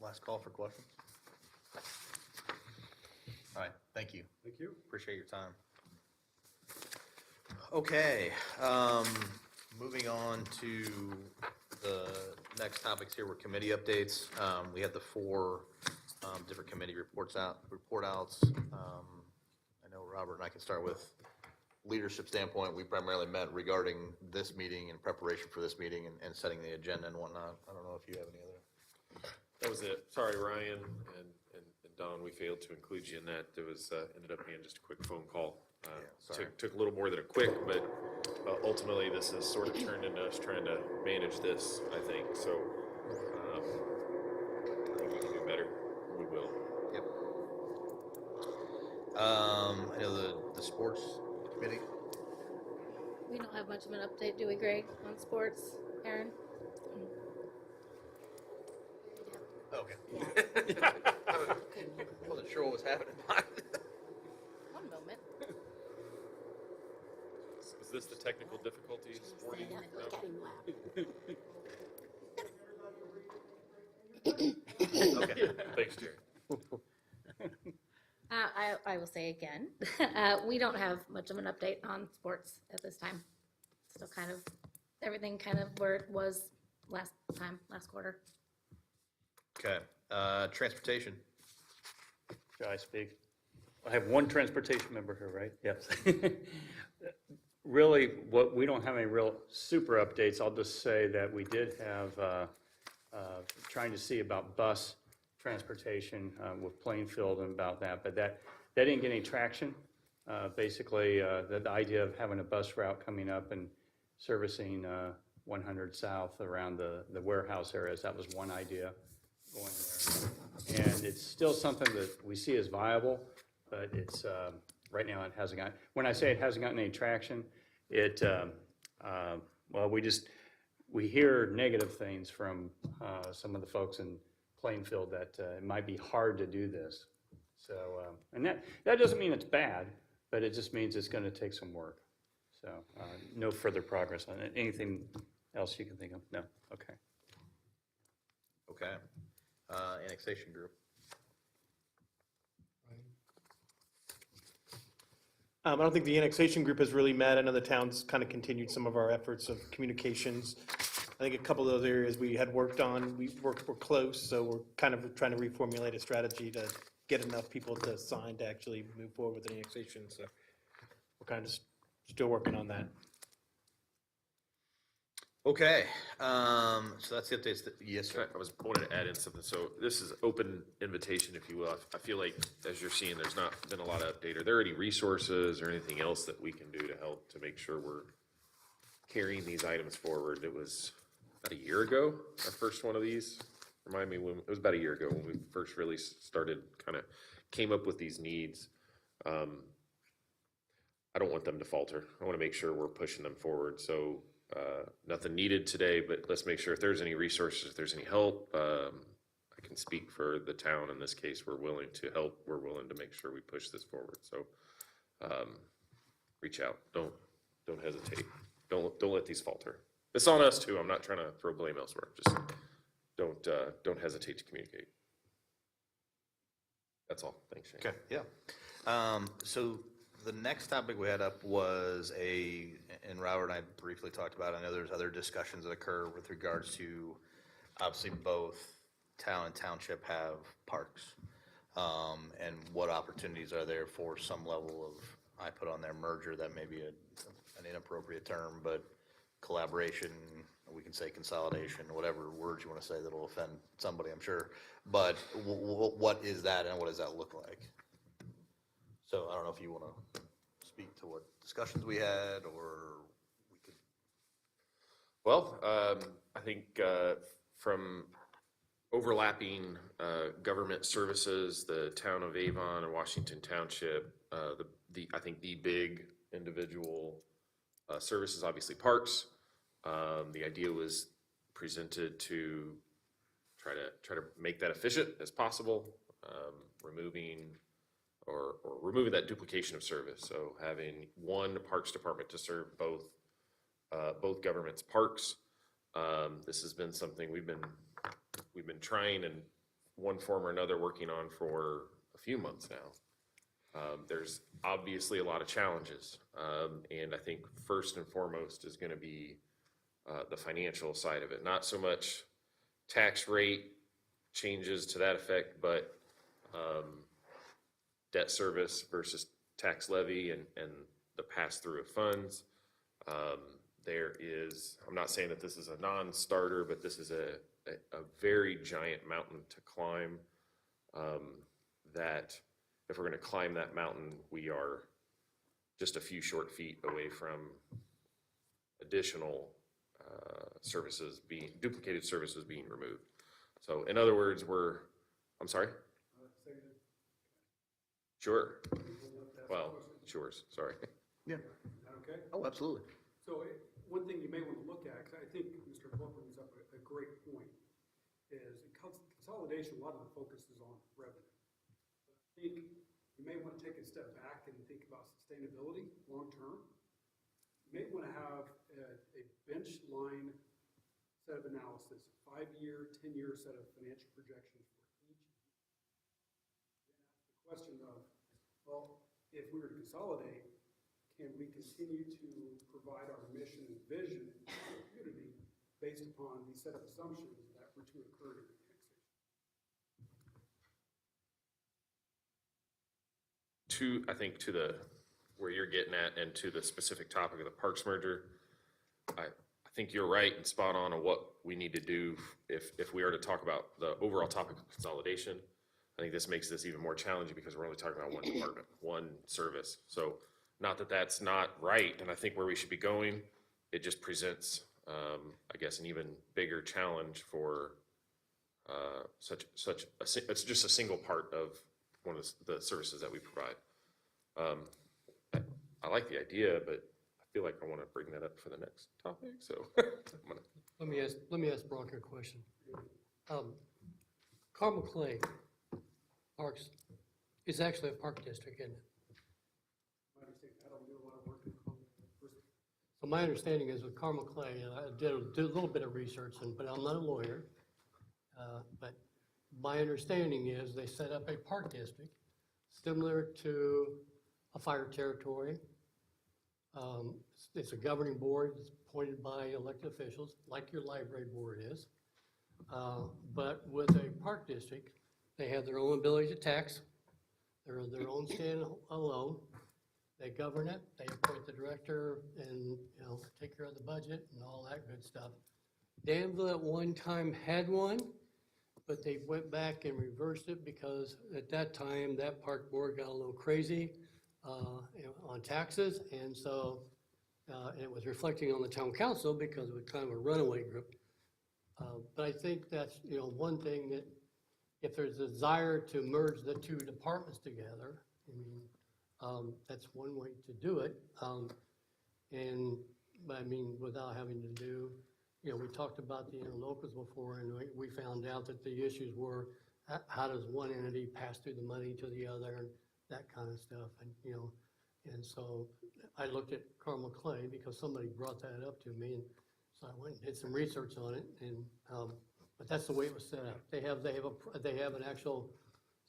Last call for questions. All right, thank you. Thank you. Appreciate your time. Okay, moving on to the next topics here were committee updates. We had the four different committee report outs. I know Robert and I can start with leadership standpoint. We primarily met regarding this meeting in preparation for this meeting and setting the agenda and whatnot. I don't know if you have any other. That was it. Sorry, Ryan and Don, we failed to include you in that. There was, ended up being just a quick phone call. sorry. Took a little more than a quick, but ultimately this has sort of turned into us trying to manage this, I think. So I think we can do better. We will. Yep. I know the sports committee. We don't have much of an update, do we, Greg, on sports? Aaron? Okay. I wasn't sure what was happening. One moment. Is this the technical difficulties warning? Look at him laugh. Okay. Thanks, Jerry. I will say again, we don't have much of an update on sports at this time. Still kind of, everything kind of where it was last quarter. Okay, transportation. Should I speak? I have one transportation member here, right? Yes. Really, we don't have any real super updates. I'll just say that we did have, trying to see about bus transportation with Plainfield and about that, but that didn't get any traction. Basically, the idea of having a bus route coming up and servicing 100 South around the warehouse areas. That was one idea going there. And it's still something that we see as viable, but it's, right now it hasn't got, when I say it hasn't gotten any traction, well, we hear negative things from some of the folks in Plainfield that it might be hard to do this. So, and that doesn't mean it's bad, but it just means it's going to take some work. So, no further progress on it. Anything else you can think of? No? Okay. Okay. Annexation group. I don't think the annexation group has really met. I know the town's kind of continued some of our efforts of communications. I think a couple of those areas we had worked on, we're close, so we're kind of trying to reformulate a strategy to get enough people to sign to actually move forward with the annexation, so we're kind of still working on that. Okay, so that's the updates. Yes, sir. I wanted to add in something. So this is open invitation, if you will. I feel like, as you're seeing, there's not been a lot of update. Are there any resources or anything else that we can do to help to make sure we're carrying these items forward? It was about a year ago, our first one of these. Remind me when, it was about a year ago when we first really started, kind of came up with these needs. I don't want them to falter. I want to make sure we're pushing them forward. So nothing needed today, but let's make sure if there's any resources, if there's any help, I can speak for the town. In this case, we're willing to help. We're willing to make sure we push this forward. So reach out. Don't hesitate. Don't let these falter. It's on us too. I'm not trying to throw blame elsewhere. Just don't hesitate to communicate. That's all. Thanks, Shane. Okay, yeah. So the next topic we had up was and Robert and I briefly talked about, I know there's other discussions that occur with regards to, obviously both town and township have parks. And what opportunities are there for some level of, I put on there merger, that may be an inappropriate term, but collaboration, we can say consolidation, whatever words you want to say that'll offend somebody, I'm sure. But what is that and what does that look like? So I don't know if you want to speak to what discussions we had, or we could. Well, I think from overlapping government services, the town of Avon and Washington Township, I think the big individual services, obviously parks. The idea was presented to try to make that efficient as possible, removing that duplication of service. So having one parks department to serve both governments' parks. This has been something we've been trying in one form or another, working on for a few months now. There's obviously a lot of challenges, and I think first and foremost is going to be the financial side of it. Not so much tax rate changes to that effect, but debt service versus tax levy and the pass-through of funds. I'm not saying that this is a non-starter, but this is a very giant mountain to climb, that if we're going to climb that mountain, we are just a few short feet away from additional duplicated services being removed. So in other words, I'm sorry? Sure. Well, sure, sorry. Yeah. Okay? Oh, absolutely. So one thing you may want to look at, because I think Mr. Bluff brings up a great point, is consolidation, a lot of the focus is on revenue. I think you may want to take a step back and think about sustainability long-term. You may want to have a bench line set of analysis, 5-year, 10-year set of financial projections for each. The question of, well, if we were to consolidate, can we continue to provide our mission and vision to the community based upon these set of assumptions that were to occur during annexation? I think where you're getting at and to the specific topic of the parks merger, I think you're right and spot on what we need to do if we are to talk about the overall topic of consolidation. I think this makes this even more challenging because we're only talking about one department, one service. So not that that's not right, and I think where we should be going, it just presents I guess, an even bigger challenge for it's just a single part of one of the services that we provide. I like the idea, but I feel like I want to bring that up for the next topic, so. Let me ask Brock a question. Carmel Clay Parks is actually a park district, isn't it? So my understanding is with Carmel Clay, and I did a little bit of research, but I'm not a lawyer. But my understanding is they set up a park district similar to a fire territory. It's a governing board, it's appointed by elected officials, like your library board is. But with a park district, they have their own ability to tax. They're their own stand alone. They govern it, they appoint the director and, take care of the budget and all that good stuff. Danville at one time had one, but they went back and reversed it because at that time, that park board got a little crazy on taxes. And so it was reflecting on the town council because it was kind of a runaway group. But I think that's, one thing that if there's a desire to merge the two departments together, that's one way to do it. Without having to do, we talked about the interlocals before, and we found out that the issues were how does one entity pass through the money to the other and that kind of stuff. And so I looked at Carmel Clay because somebody brought that up to me, and so I went and did some research on it. And but that's the way it was set up. They have an actual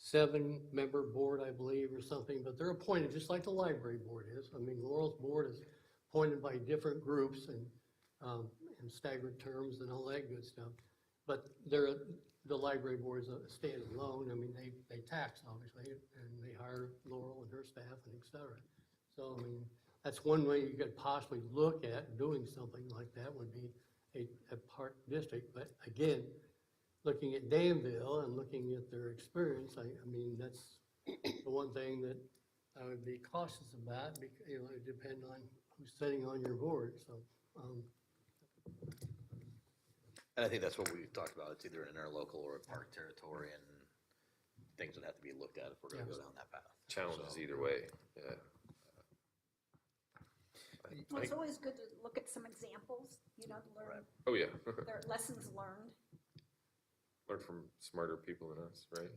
7-member board, I believe, or something, but they're appointed just like the library board is. Laurel's board is appointed by different groups and staggered terms and all that good stuff. But the library board is a standalone. They tax, obviously, and they hire Laurel and her staff and et cetera. So, that's one way you could possibly look at doing something like that would be a park district. But again, looking at Danville and looking at their experience, that's the one thing that I would be cautious about because, it depends on who's sitting on your board, so. And I think that's what we talked about. It's either an interlocal or a park territory, and things would have to be looked at if we're gonna go down that path. Challenges either way, yeah. Well, it's always good to look at some examples, to learn. Oh, yeah. There are lessons learned. Learn from smarter people than us, right?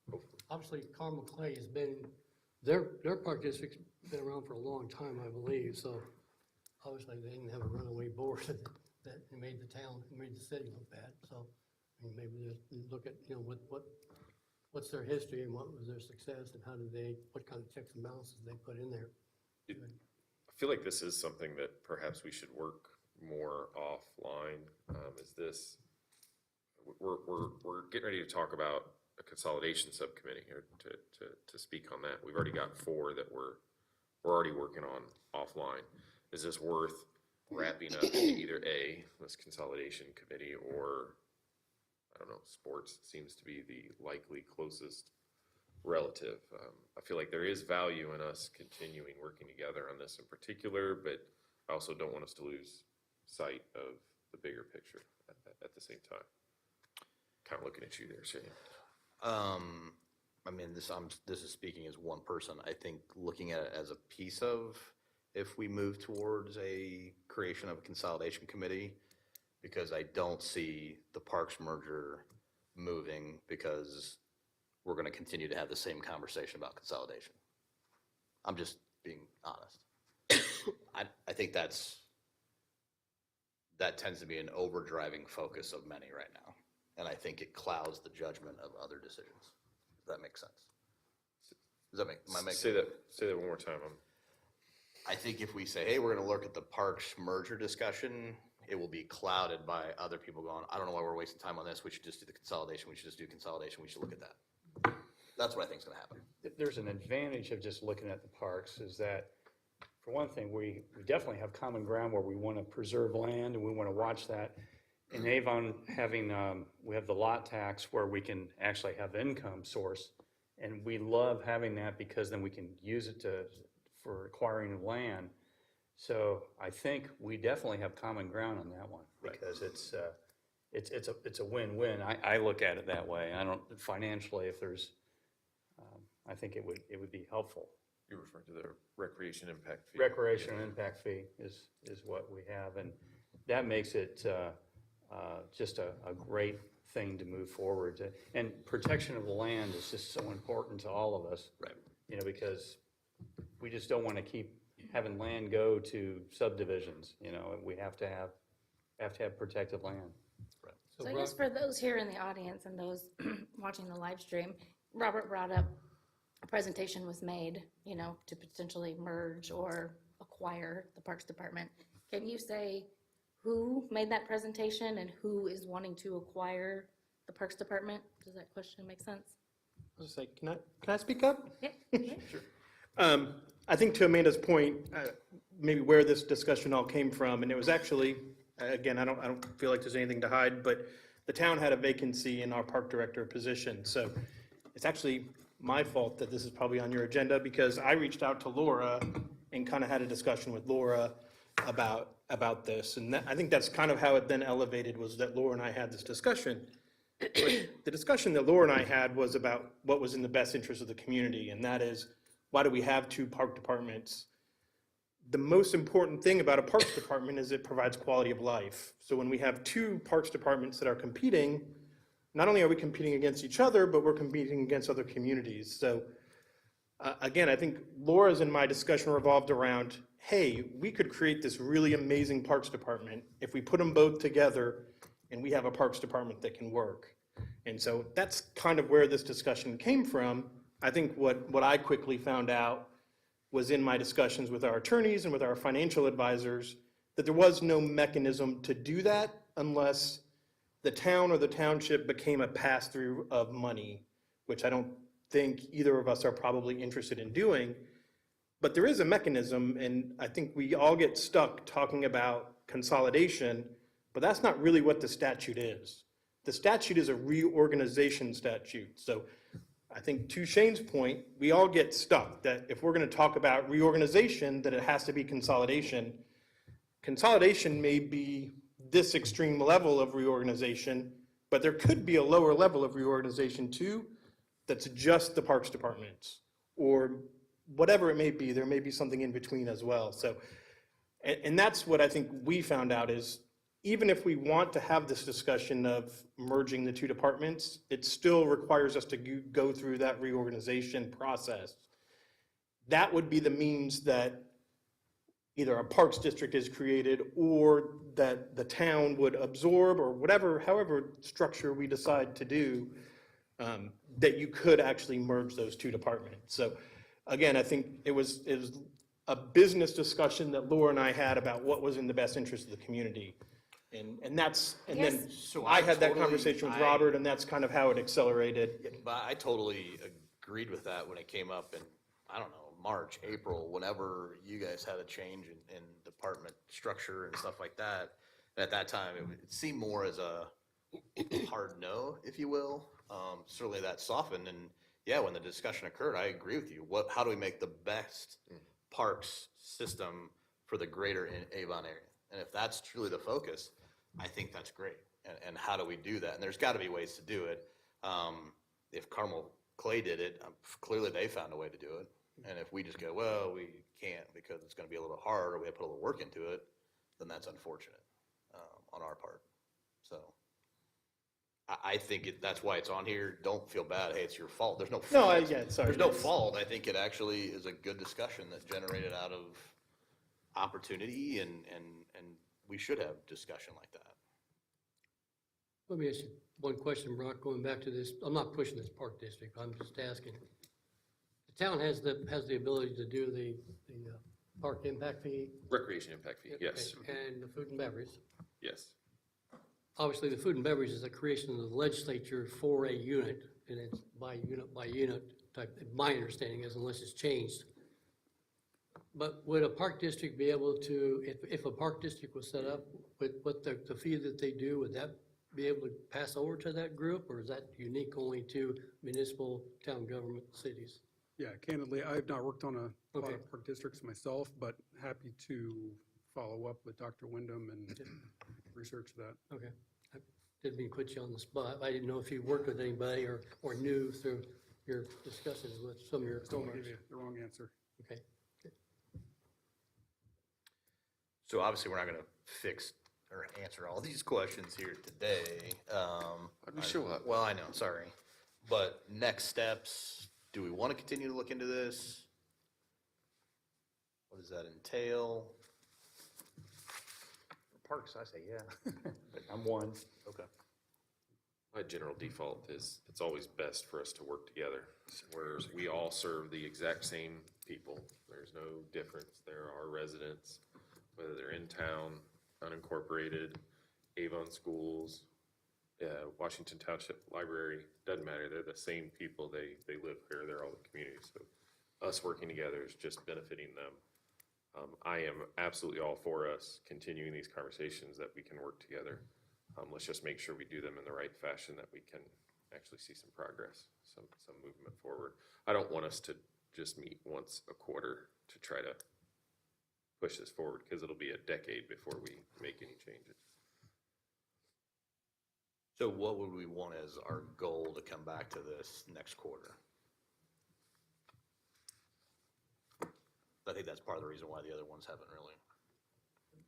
Hopefully. Obviously, Carmel Clay has been, their park district's been around for a long time, I believe, so obviously they didn't have a runaway board that made the city look bad. So, maybe just look at, what's their history and what was their success and what kind of checks and balances they put in there. I feel like this is something that perhaps we should work more offline. We're getting ready to talk about a consolidation subcommittee here to speak on that. We've already got 4 that we're already working on offline. Is this worth wrapping up either this consolidation committee, or I don't know, sports seems to be the likely closest relative. I feel like there is value in us continuing working together on this in particular, but I also don't want us to lose sight of the bigger picture at the same time. Kind of looking at you there, Shane. This is speaking as one person. I think looking at it as a piece of, if we move towards a creation of a consolidation committee, because I don't see the parks merger moving, because we're going to continue to have the same conversation about consolidation. I'm just being honest. I think that tends to be an overdriving focus of many right now. And I think it clouds the judgment of other decisions. Does that make sense? Say that one more time. I think if we say, hey, we're going to look at the parks merger discussion, it will be clouded by other people going, I don't know why we're wasting time on this. We should just do the consolidation. We should just do consolidation. We should look at that. That's what I think is going to happen. There's an advantage of just looking at the parks is that, for one thing, we definitely have common ground where we want to preserve land and we want to watch that. In Avon, we have the lot tax where we can actually have income source, and we love having that because then we can use it for acquiring land. So I think we definitely have common ground on that one, because it's a win-win. I look at it that way. I don't, financially, if there's, I think it would be helpful. You're referring to the recreation impact fee? Recreation and impact fee is what we have, and that makes it just a great thing to move forward. And protection of the land is just so important to all of us. Right. You know, because we just don't want to keep having land go to subdivisions, you know, and we have to have protected land. So I guess for those here in the audience and those watching the live stream, Robert brought up a presentation was made, you know, to potentially merge or acquire the Parks Department. Can you say who made that presentation and who is wanting to acquire the Parks Department? Does that question make sense? I was just like, can I speak up? Yeah. Sure. I think to Amanda's point, maybe where this discussion all came from, and it was actually, again, I don't feel like there's anything to hide, but the town had a vacancy in our park director position. So it's actually my fault that this is probably on your agenda, because I reached out to Laura and kind of had a discussion with Laura about this. And I think that's kind of how it then elevated, was that Laura and I had this discussion. But the discussion that Laura and I had was about what was in the best interest of the community, and that is, why do we have two park departments? The most important thing about a parks department is it provides quality of life. So when we have two parks departments that are competing, not only are we competing against each other, but we're competing against other communities. So again, I think Laura's and my discussion revolved around, hey, we could create this really amazing parks department if we put them both together and we have a parks department that can work. And so that's kind of where this discussion came from. I think what I quickly found out was, in my discussions with our attorneys and with our financial advisors, that there was no mechanism to do that unless the town or the township became a pass-through of money, which I don't think either of us are probably interested in doing. But there is a mechanism, and I think we all get stuck talking about consolidation, but that's not really what the statute is. The statute is a reorganization statute. So I think, to Shane's point, we all get stuck that if we're going to talk about reorganization, that it has to be consolidation. Consolidation may be this extreme level of reorganization, but there could be a lower level of reorganization too, that's just the parks departments, or whatever it may be. There may be something in between as well. So, and that's what I think we found out is, even if we want to have this discussion of merging the two departments, it still requires us to go through that reorganization process. That would be the means that either a parks district is created, or that the town would absorb, or whatever, however structure we decide to do, that you could actually merge those two departments. So again, I think it was a business discussion that Laura and I had about what was in the best interest of the community. And then So I had that totally- conversation with Robert, and that's kind of how it accelerated. But I totally agreed with that when it came up in, I don't know, March, April, whenever you guys had a change in department structure and stuff like that. And at that time, it seemed more as a hard no, if you will. Certainly that softened, and yeah, when the discussion occurred, I agree with you. How do we make the best parks system for the greater Avon area? And if that's truly the focus, I think that's great. And how do we do that? And there's got to be ways to do it. If Carmel Clay did it, clearly they found a way to do it. And if we just go, well, we can't because it's going to be a little hard, or we have to put a little work into it, then that's unfortunate on our part. So I think that's why it's on here. Don't feel bad. Hey, it's your fault. There's no fault. Sorry. There's no fault. I think it actually is a good discussion that generated out of opportunity, and we should have discussion like that. Let me ask you one question, Brock, going back to this. I'm not pushing this park district. I'm just asking. The town has the ability to do the park impact fee. Recreation impact fee, yes. And the food and beverage. Yes. Obviously, the food and beverage is a creation of the legislature for a unit, and it's by unit type, my understanding is, unless it's changed. But would a park district be able to, if a park district was set up, with what the fee that they do, would that be able to pass over to that group, or is that unique only to municipal, town government, cities? Yeah, candidly, I have not worked on a lot Okay. of park districts myself, but happy to follow up with Dr. Wyndham and research that. Okay. I didn't mean to put you on the spot. I didn't know if you worked with anybody or knew through your discussions with some of your Don't give coworkers. you the wrong answer. Okay. So obviously, we're not gonna fix or answer all these questions here today. How'd we show up? Well, I know, sorry. But next steps, do we want to continue to look into this? What does that entail? Parks, I say, yeah. But I'm one. Okay. My general default is it's always best for us to work together, whereas we all serve the exact same people. There's no difference. There are residents, whether they're in town, unincorporated, Avon schools, Washington Township Library, doesn't matter. They're the same people. They live here. They're all the community. So us working together is just benefiting them. I am absolutely all for us continuing these conversations that we can work together. Let's just make sure we do them in the right fashion, that we can actually see some progress, some movement forward. I don't want us to just meet once a quarter to try to push this forward, because it'll be a decade before we make any changes. So what would we want as our goal to come back to this next quarter? I think that's part of the reason why the other ones haven't really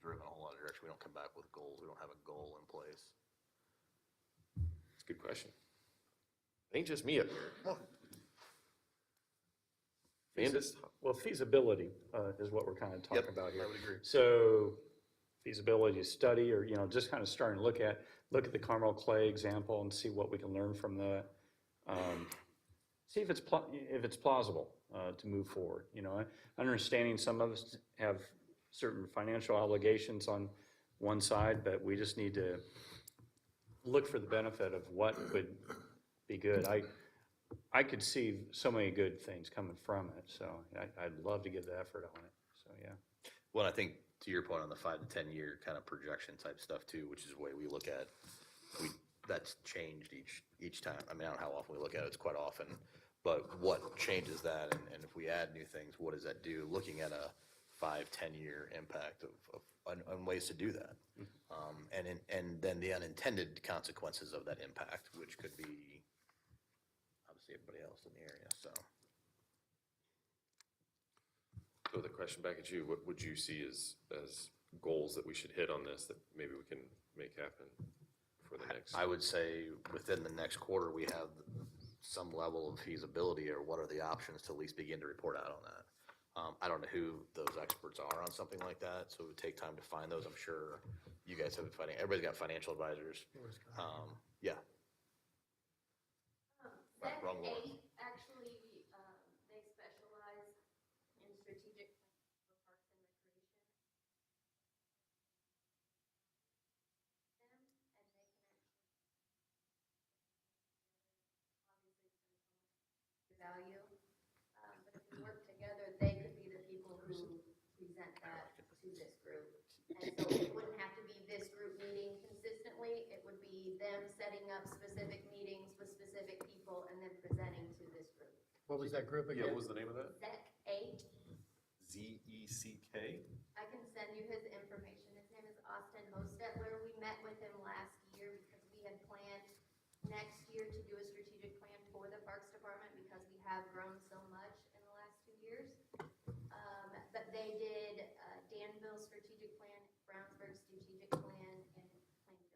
driven a whole lot of direction. We don't come back with goals. We don't have a goal in place. It's a good question. It ain't just me up here. Candace? Well, feasibility is what we're kind of talking about here. I would agree. So feasibility study, or, just kind of starting to look at the Carmel Clay example and see what we can learn from that. See if it's plausible to move forward. Understanding some of us have certain financial obligations on one side, but we just need to look for the benefit of what would be good. I could see so many good things coming from it, so I'd love to give the effort on it, so yeah. Well, I think to your point on the 5 to 10 year kind of projection type stuff too, which is the way we look at, that's changed each time. I mean, I don't know how often we look at it, it's quite often, but what changes that, and if we add new things, what does that do? Looking at a 5, 10 year impact on ways to do that. And then the unintended consequences of that impact, which could be obviously everybody else in the area, so. So the question back at you, what would you see as goals that we should hit on this that maybe we can make happen for the next? I would say within the next quarter, we have some level of feasibility, or what are the options to at least begin to report out on that. I don't know who those experts are on something like that, so it would take time to find those. I'm sure you guys have everybody's got financial advisors. Yeah. Set Wrong one. 8, actually, they specialize in strategic planning for parks and recreation. And they can actually, obviously, value. But if we work together, they could be the people who present that to this group. And so it wouldn't have to be this group meeting consistently. It would be them setting up specific meetings with specific people and then presenting to this group. What was that group again? Yeah, what was the name of that? ZEC 8. ZECK? I can send you his information. His name is Austin Hostetler. We met with him last year because we had planned next year to do a strategic plan for the Parks Department because we have grown so much in the last 2 years. But they did Danville strategic plan, Brownsburg strategic plan, and Plainfield strategic.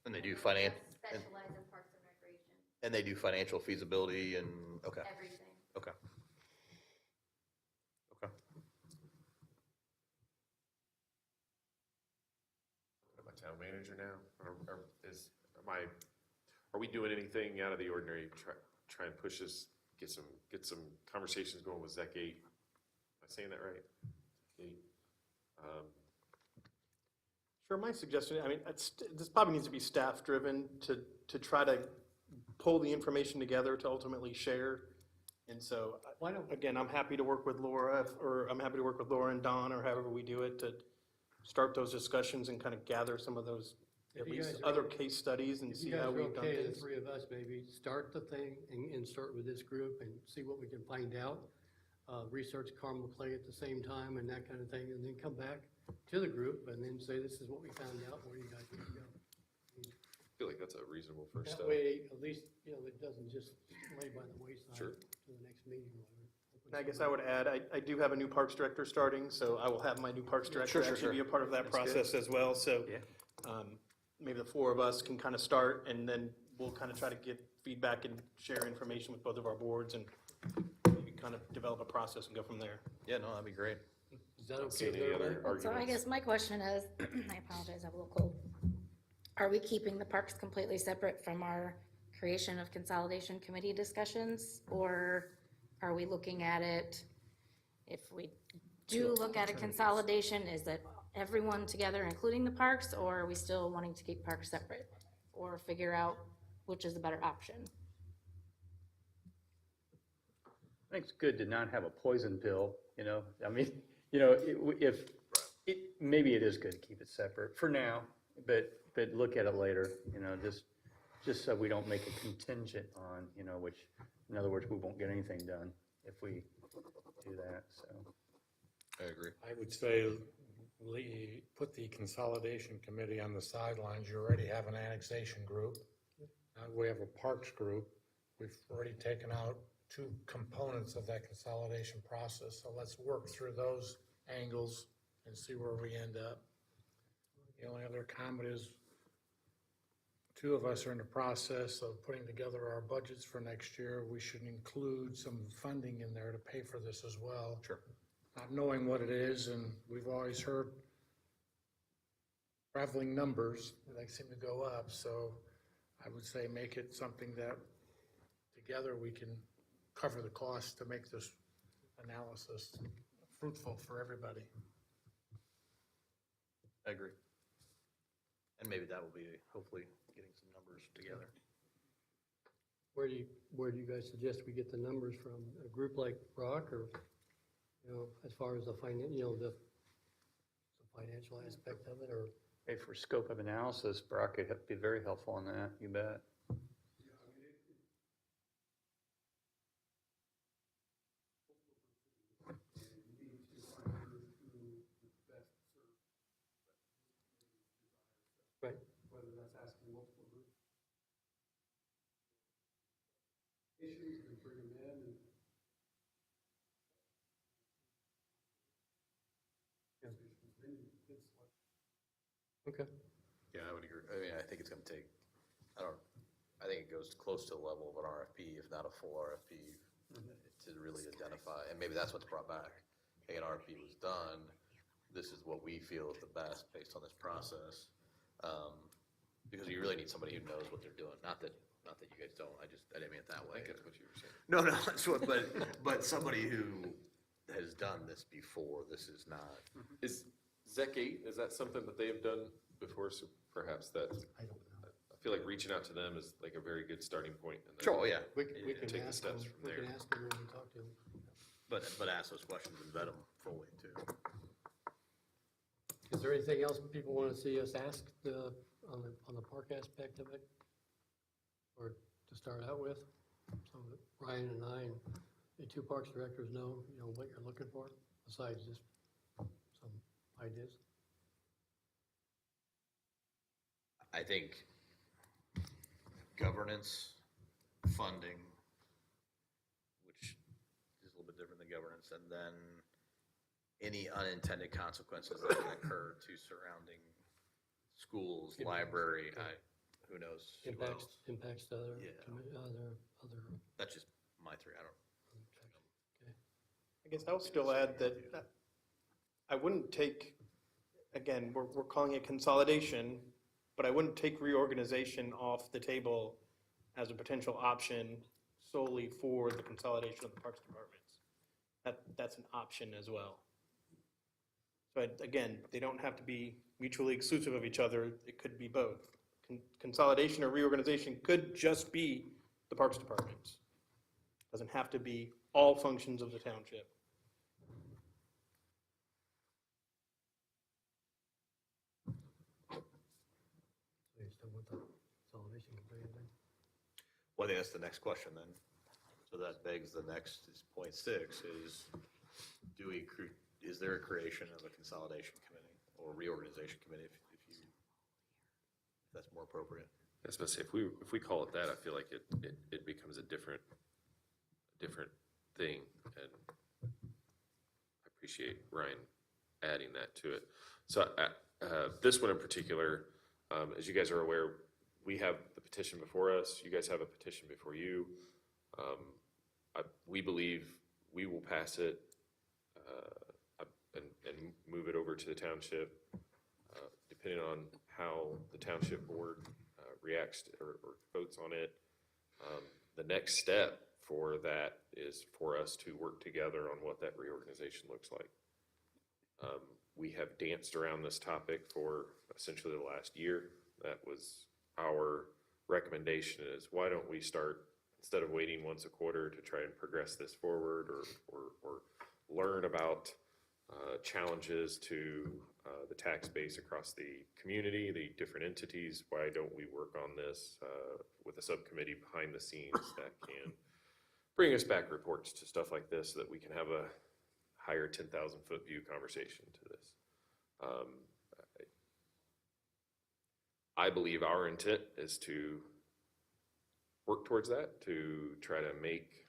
And they do Specialize in parks and recreation, and they do financial feasibility and, okay, everything. okay. Okay. I'm a town manager now. Are we doing anything out of the ordinary, try and push us, get some conversations going with ZEC 8? Am I saying that right? 8. Sure, my suggestion, I mean, this probably needs to be staff-driven to try to pull the information together to ultimately share. And so, again, I'm happy to work with Laura, or I'm happy to work with Laura and Don, or however we do it, to start those discussions and kind of gather some of those at you least guys are other okay- case studies and If see you guys how are we've done okay, the things. three of us maybe start the thing and start with this group and see what we can find out. Research Carmel Clay at the same time and that kind of thing, and then come back to the group and then say, this is what we found out, where you guys need to go. I feel like that's a reasonable first That step. way, at least, it doesn't just lay by the wayside Sure. to the next meeting or whatever. And I guess I would add, I do have a new Parks Director starting, so I will have my new Parks Director Sure. actually be a part of that That's good. process as well, so. Yeah. Maybe the four of us can kind of start, and then we'll kind of try to get feedback and share information with both of our boards, and maybe kind of develop a process and go from there. Yeah, no, that'd be great. Is that okay See with any everybody? other arguments? So I guess my question is, I apologize, I have a little cold. Are we keeping the parks completely separate from our creation of consolidation committee discussions? Or are we looking at it, if we do look at a consolidation, is it everyone together, including the parks? Or are we still wanting to keep parks separate? Or figure out which is the better option? I think it's good to not have a poison pill, I mean, maybe it is good to keep it separate for now, but look at it later, just so we don't make a contingent on, which, in other words, we won't get anything done if we do that, so. I agree. I would say put the consolidation committee on the sidelines. You already have an annexation group. Now we have a parks group. We've already taken out two components of that consolidation process. So let's work through those angles and see where we end up. The only other comment is two of us are in the process of putting together our budgets for next year. We should include some funding in there to pay for this as well. Sure. Not knowing what it is, and we've always heard traveling numbers, they seem to go up, so I would say make it something that together we can cover the cost to make this analysis fruitful for everybody. I agree. And maybe that will be hopefully getting some numbers together. Where do you guys suggest we get the numbers from? A group like Rock, or, as far as the the financial aspect of it, or? Hey, for scope of analysis, Brock could be very helpful on that, you bet. Right. Whether that's asking multiple groups. Issues and bring them in and. Okay. Yeah, I would agree. I mean, I think it's gonna take, I think it goes close to the level of an RFP, if not a full RFP, to really identify, and maybe that's what's brought back. Hey, an RFP was done, this is what we feel is the best based on this process. Because you really need somebody who knows what they're doing, not that you guys don't, I didn't mean it that way. I think that's what you were saying. No, that's what, but somebody who has done this before, this is not. Is ZEC 8, is that something that they've done before? So perhaps that, I don't know. I feel like reaching out to them is like a very good starting point. And then Sure, yeah. We and can take the ask them, steps from we there. can ask them when we talk to them. But ask those questions and vet them fully too. Is there anything else people want to see us ask on the park aspect of it? Or to start out with, so that Ryan and I and the two parks directors know, what you're looking for, besides just some ideas? I think governance, funding, which is a little bit different than governance, and then any unintended consequences that can occur to surrounding schools, library, who knows? Who else? Impacts to other, Yeah. other, That's just my three, I don't. okay. I guess I'll still add that I wouldn't take, again, we're calling it consolidation, but I wouldn't take reorganization off the table as a potential option solely for the consolidation of the parks departments. That's an option as well. So again, they don't have to be mutually exclusive of each other. It could be both. Consolidation or reorganization could just be the parks departments. Doesn't have to be all functions of the township. Well, I think that's the next question then. So that begs the next, is point 6, is is there a creation of a consolidation committee or reorganization committee if that's more appropriate? I was gonna say, if we call it that, I feel like it becomes a different thing, and I appreciate Ryan adding that to it. So this one in particular, as you guys are aware, we have the petition before us. You guys have a petition before you. We believe we will pass it and move it over to the township, depending on how the township board reacts or votes on it. The next step for that is for us to work together on what that reorganization looks like. We have danced around this topic for essentially the last year. That was our recommendation, is why don't we start, instead of waiting once a quarter to try and progress this forward or learn about challenges to the tax base across the community, the different entities, why don't we work on this with a subcommittee behind the scenes that can bring us back reports to stuff like this so that we can have a higher 10,000-foot view conversation to this. I believe our intent is to work towards that, to try to make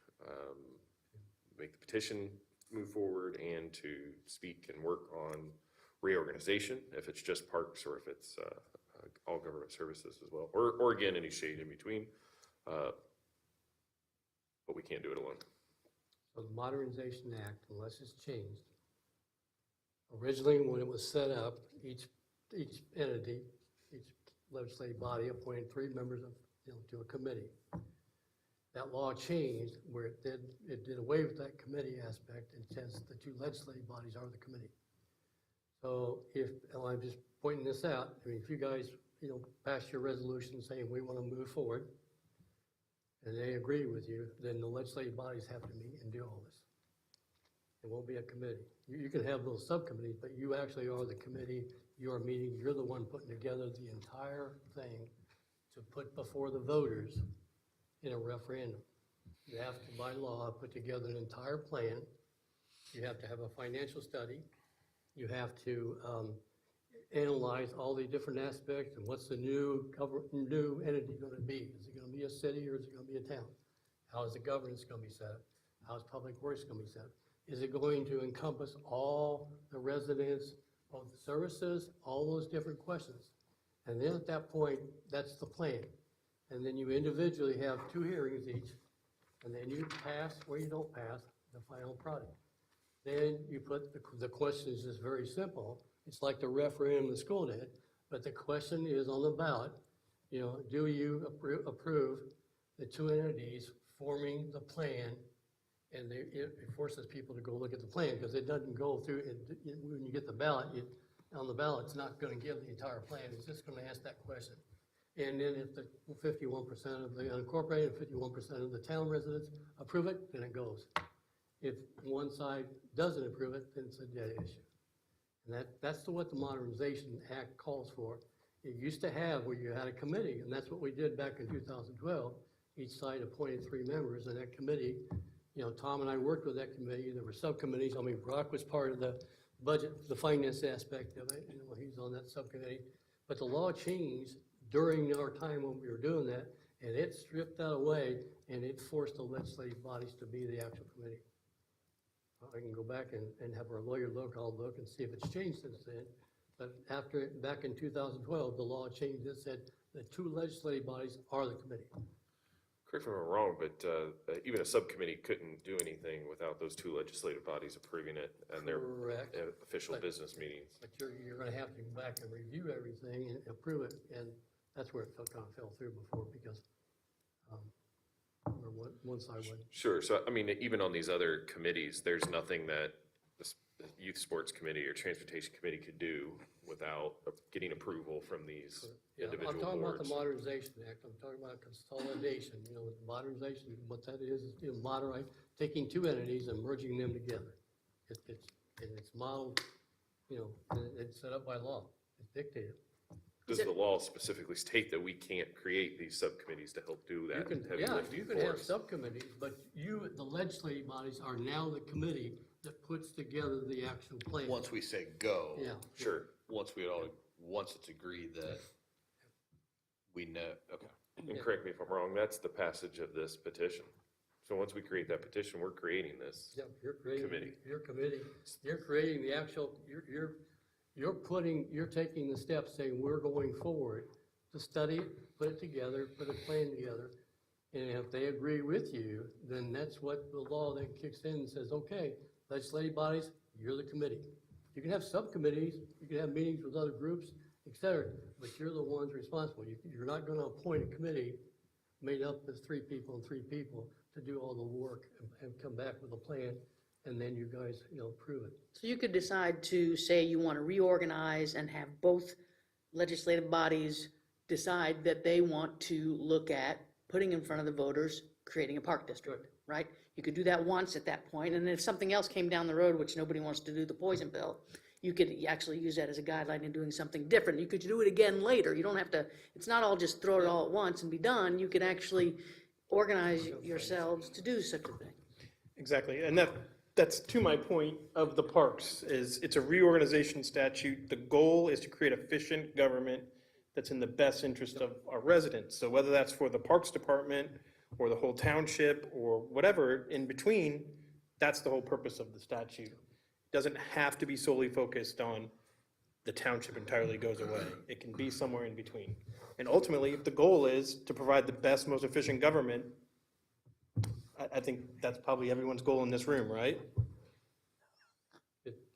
the petition move forward and to speak and work on reorganization, if it's just parks or if it's all government services as well, or again, any shade in between. But we can't do it alone. So the Modernization Act, unless it's changed, originally when it was set up, each entity, each legislative body appointed 3 members of, to a committee. That law changed where it did away with that committee aspect and says the 2 legislative bodies are the committee. So and I'm just pointing this out, I mean, if you guys, pass your resolution saying we want to move forward, and they agree with you, then the legislative bodies have to meet and do all this. It won't be a committee. You can have those subcommittees, but you actually are the committee. You're meeting, you're the one putting together the entire thing to put before the voters in a referendum. You have to, by law, put together an entire plan. You have to have a financial study. You have to analyze all the different aspects and what's the new entity going to be. Is it going to be a city or is it going to be a town? How is the governance going to be set up? How is public works going to be set up? Is it going to encompass all the residents of the services, all those different questions? And then at that point, that's the plan. And then you individually have 2 hearings each, and then you pass or you don't pass the final product. Then you put the question is just very simple. It's like the referendum the school did, but the question is on the ballot, do you approve the 2 entities forming the plan? And it forces people to go look at the plan because it doesn't go through, when you get the ballot, on the ballot, it's not going to give the entire plan. It's just going to ask that question. And then if the 51% of the unincorporated, 51% of the town residents approve it, then it goes. If one side doesn't approve it, then it's a dead issue. And that's what the Modernization Act calls for. It used to have where you had a committee, and that's what we did back in 2012. Each side appointed 3 members, and that committee, Tom and I worked with that committee. There were subcommittees. I mean, Brock was part of the budget, the finance aspect of it. He's on that subcommittee. But the law changed during our time when we were doing that, and it stripped that away, and it forced the legislative bodies to be the actual committee. I can go back and have our lawyer look, I'll look and see if it's changed since then. But back in 2012, the law changed. It said the 2 legislative bodies are the committee. Correct me if I'm wrong, but even a subcommittee couldn't do anything without those 2 legislative bodies approving it and their official business meetings. But you're going to have to go back and review everything and approve it, and that's where it kind of fell through before because one side would. Sure. So, I mean, even on these other committees, there's nothing that the Youth Sports Committee or Transportation Committee could do without getting approval from these individual boards. I'm talking about the Modernization Act. I'm talking about consolidation. Modernization, what that is taking 2 entities and merging them together. It's modeled, and it's set up by law. It's dictated. Does the law specifically state that we can't create these subcommittees to help do You that can, heavy yeah, lifting you can for have us? subcommittees, but you, the legislative bodies are now the committee that puts together the actual plan. Once we say go. Yeah. Sure. Once it's agreed that we know, okay. And correct me if I'm wrong, that's the passage of this petition. So once we create that petition, we're creating this. Yeah, you're creating. Committee. Your committee, you're creating the actual, you're taking the steps saying, we're going forward to study it, put it together, put a plan together. And if they agree with you, then that's what the law then kicks in and says, okay, legislative bodies, you're the committee. You can have subcommittees, you can have meetings with other groups, et cetera, but you're the ones responsible. You're not gonna appoint a committee made up of 3 people and 3 people to do all the work and come back with a plan, and then you guys, approve it. So you could decide to say you want to reorganize and have both legislative bodies decide that they want to look at putting in front of the voters, creating a park district, right? You could do that once at that point, and if something else came down the road, which nobody wants to do, the poison pill, you could actually use that as a guideline in doing something different. You could do it again later. You don't have to, it's not all just throw it all at once and be done. You can actually organize yourselves to do such a thing. Exactly, and that's to my point of the parks, is it's a reorganization statute. The goal is to create efficient government that's in the best interest of our residents. So whether that's for the Parks Department or the whole township or whatever in between, that's the whole purpose of the statute. It doesn't have to be solely focused on the township entirely goes away. It can be somewhere in between. And ultimately, if the goal is to provide the best, most efficient government, I think that's probably everyone's goal in this room, right?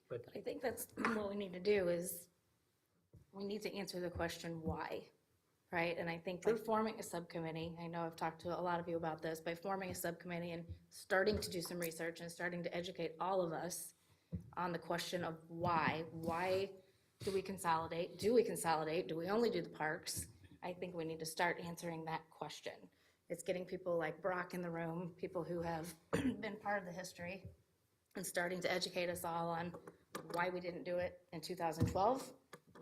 But I think that's what we need to do is, we need to answer the question why, right? And I think by forming a subcommittee, I know I've talked to a lot of you about this, by forming a subcommittee and starting to do some research and starting to educate all of us on the question of why do we consolidate? Do we consolidate? Do we only do the parks? I think we need to start answering that question. It's getting people like Brock in the room, people who have been part of the history, and starting to educate us all on why we didn't do it in 2012,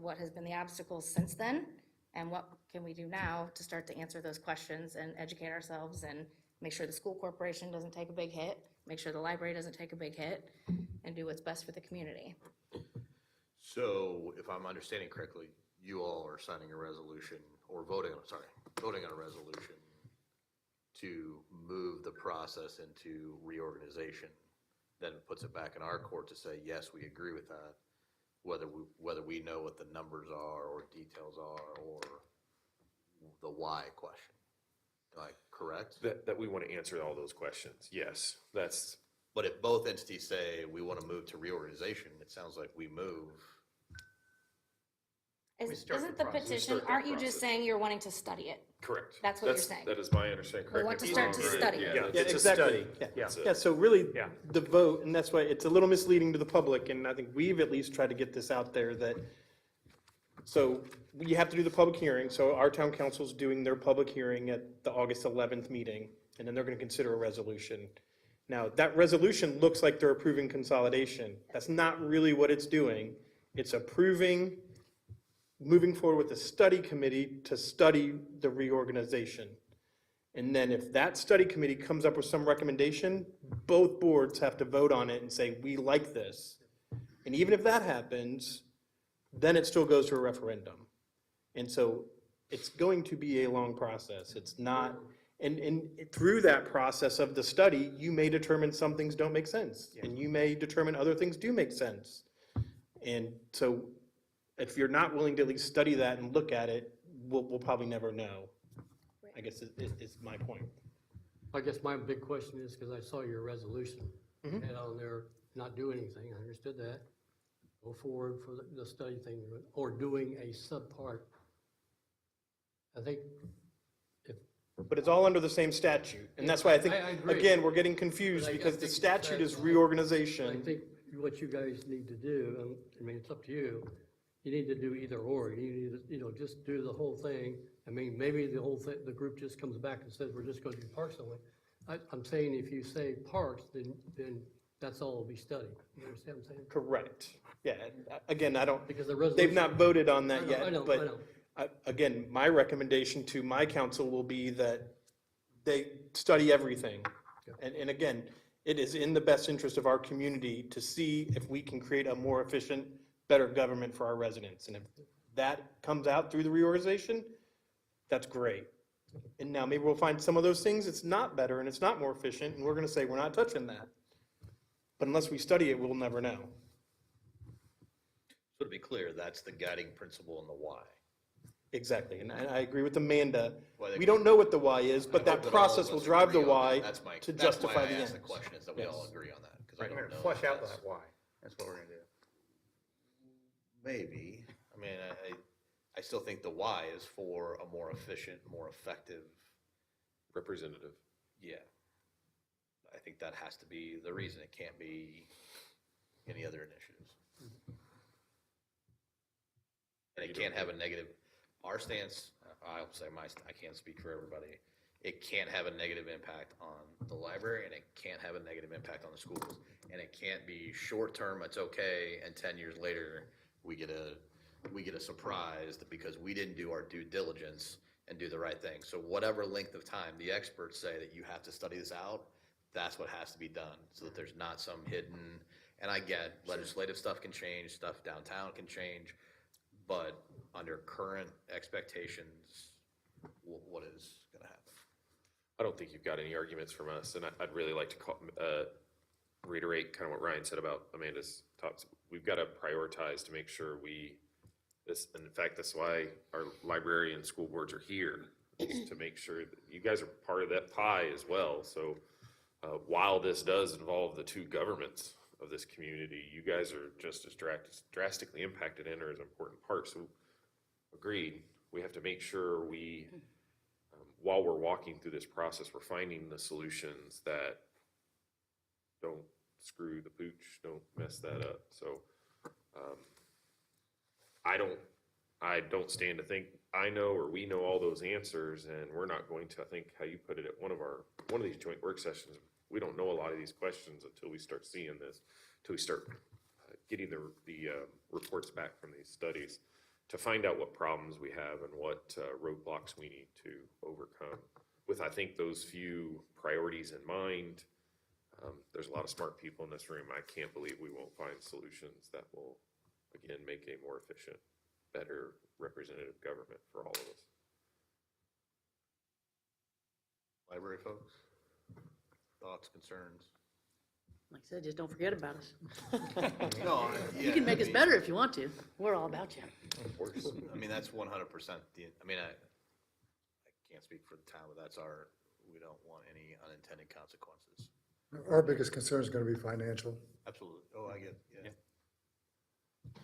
what has been the obstacles since then, and what can we do now to start to answer those questions and educate ourselves and make sure the school corporation doesn't take a big hit, make sure the library doesn't take a big hit, and do what's best for the community. So if I'm understanding correctly, you all are signing a resolution or voting on a resolution to move the process into reorganization. Then it puts it back in our court to say, yes, we agree with that, whether we know what the numbers are or details are or the why question. Am I correct? That we want to answer all those questions. Yes, that's. But if both entities say we want to move to reorganization, it sounds like we move. Isn't the petition, aren't you just saying you're wanting to study it? Correct. That's what you're saying. That is my understanding. We want to start to study it. Yeah, exactly. Yeah, so really, the vote, and that's why it's a little misleading to the public, and I think we've at least tried to get this out there that, so you have to do the public hearing, so our town council's doing their public hearing at the August 11th meeting, and then they're gonna consider a resolution. Now, that resolution looks like they're approving consolidation. That's not really what it's doing. It's approving moving forward with the study committee to study the reorganization. And then if that study committee comes up with some recommendation, both boards have to vote on it and say, we like this. And even if that happens, then it still goes to a referendum. And so it's going to be a long process. It's not, and through that process of the study, you may determine some things don't make sense. And you may determine other things do make sense. And so if you're not willing to at least study that and look at it, we'll probably never know, I guess is my point. I guess my big question is, because I saw your resolution, and on there, not do anything, I understood that. Go forward for the study thing, or doing a subpart. I think but it's all under the same statute, and that's why I think, I agree. again, we're getting confused because the statute is reorganization. I think what you guys need to do, I mean, it's up to you, you need to do either or. You need to, just do the whole thing. I mean, maybe the whole thing, the group just comes back and says, we're just going to do parks only. I'm saying if you say parks, then that's all will be studied. You understand what I'm saying? Correct. Yeah, again, I don't, Because the resolution. they've not voted on that I yet, know, but Again, my recommendation to my council will be that they study everything. And again, it is in the best interest of our community to see if we can create a more efficient, better government for our residents. And if that comes out through the reorganization, that's great. And now maybe we'll find some of those things it's not better and it's not more efficient, and we're gonna say, we're not touching that. But unless we study it, we'll never know. So to be clear, that's the guiding principle and the why. Exactly, and I agree with Amanda. Well, they- We don't know what the why is, but I that hope that all process of will us drive the agree on that. why That's my- to that's justify why I the asked end. the question, is that we all Yes. agree on that. 'Cause I don't know Flesh if out that's- that why. That's what we're gonna do. Maybe. I mean, I still think the why is for a more efficient, more effective, Representative. yeah. I think that has to be the reason. It can't be any other initiatives. And it can't have a negative, our stance, I'll say I can't speak for everybody. It can't have a negative impact on the library, and it can't have a negative impact on the schools. And it can't be short-term, it's okay, and 10 years later, we get a surprise that because we didn't do our due diligence and do the right thing. So whatever length of time, the experts say that you have to study this out, that's what has to be done, so that there's not some hidden, and I get legislative stuff can change, stuff downtown can change, but under current expectations, what is gonna happen? I don't think you've got any arguments from us, and I'd really like to reiterate kind of what Ryan said about Amanda's talks. We've got to prioritize to make sure and in fact, that's why our library and school boards are here, is to make sure that you guys are part of that pie as well. So while this does involve the two governments of this community, you guys are just as drastically impacted and are as important parts. So agreed, we have to make sure while we're walking through this process, we're finding the solutions that don't screw the pooch, don't mess that up. So I don't stand to think I know or we know all those answers, and we're not going to. I think how you put it at one of these joint work sessions, we don't know a lot of these questions until we start seeing this, until we start getting the reports back from these studies to find out what problems we have and what roadblocks we need to overcome. With, I think, those few priorities in mind, there's a lot of smart people in this room. I can't believe we won't find solutions that will, again, make a more efficient, better representative government for all of us. Library folks, thoughts, concerns? Like I said, just don't forget about us. No, You can make us better if you want to. We're all about you. Of course. I mean, that's 100%. I can't speak for the town, but we don't want any unintended consequences. Our biggest concern is going to be financial. Absolutely. Oh, I get, yeah.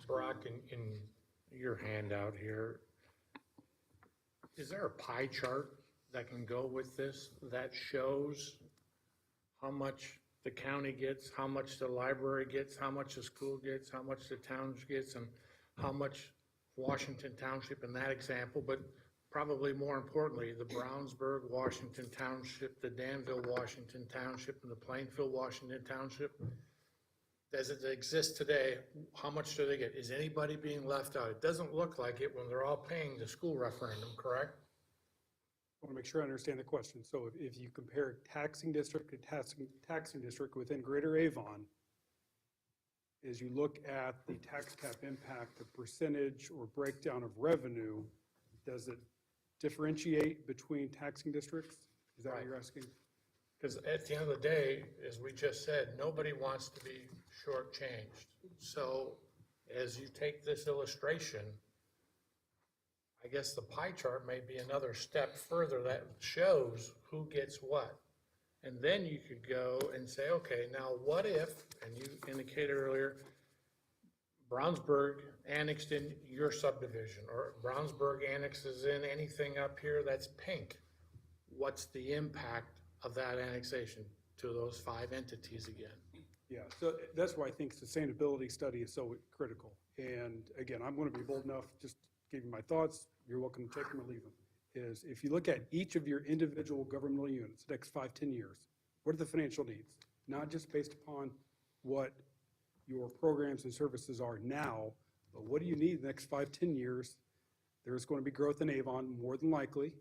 Brock, in your handout here, is there a pie chart that can go with this that shows how much the county gets, how much the library gets, how much the school gets, how much the town gets, and how much Washington Township in that example, but probably more importantly, the Brownsburg, Washington Township, the Danville, Washington Township, and the Plainfield, Washington Township? As it exists today, how much do they get? Is anybody being left out? It doesn't look like it when they're all paying the school referendum, correct? I want to make sure I understand the question. So if you compare taxing district to taxing district within Greater Avon, as you look at the tax cap impact, the percentage or breakdown of revenue, does it differentiate between taxing districts? Is that what you're asking? Because at the end of the day, as we just said, nobody wants to be shortchanged. So as you take this illustration, I guess the pie chart may be another step further that shows who gets what. And then you could go and say, okay, now what if, and you indicated earlier, Brownsburg annexed in your subdivision, or Brownsburg annexes in anything up here that's pink. What's the impact of that annexation to those 5 entities again? Yeah, so that's why I think sustainability study is so critical. And again, I'm going to be bold enough, just to give you my thoughts, you're welcome to take them or leave them, is if you look at each of your individual governmental units, next 5, 10 years, what are the financial needs? Not just based upon what your programs and services are now, but what do you need the next 5, 10 years There's going to be growth in Avon, more than likely.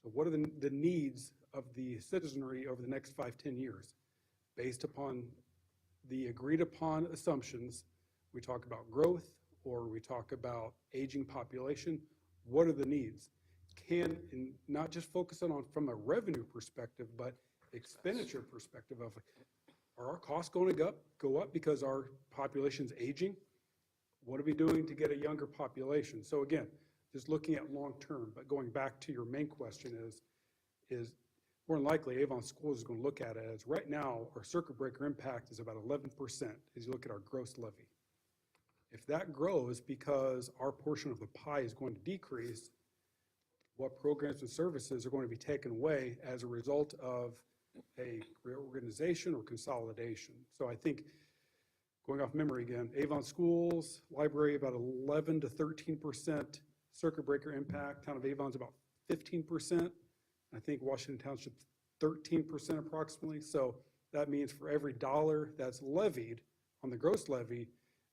So what are the needs of the citizenry over the next 5-10 years? Based upon the agreed upon assumptions, we talk about growth or we talk about aging population. What are the needs? And not just focus on from a revenue perspective, but expenditure perspective of, are our costs going to go up because our population's aging? What are we doing to get a younger population? So again, just looking at long-term, but going back to your main question is more than likely Avon Schools is going to look at it as right now, our circuit breaker impact is about 11% as you look at our gross levy. If that grows because our portion of the pie is going to decrease, what programs and services are going to be taken away as a result of a reorganization or consolidation? So I think, going off memory again, Avon Schools, library about 11 to 13% circuit breaker impact. Town of Avon's about 15%. I think Washington Township's 13% approximately. So that means for every dollar that's levied on the gross levy,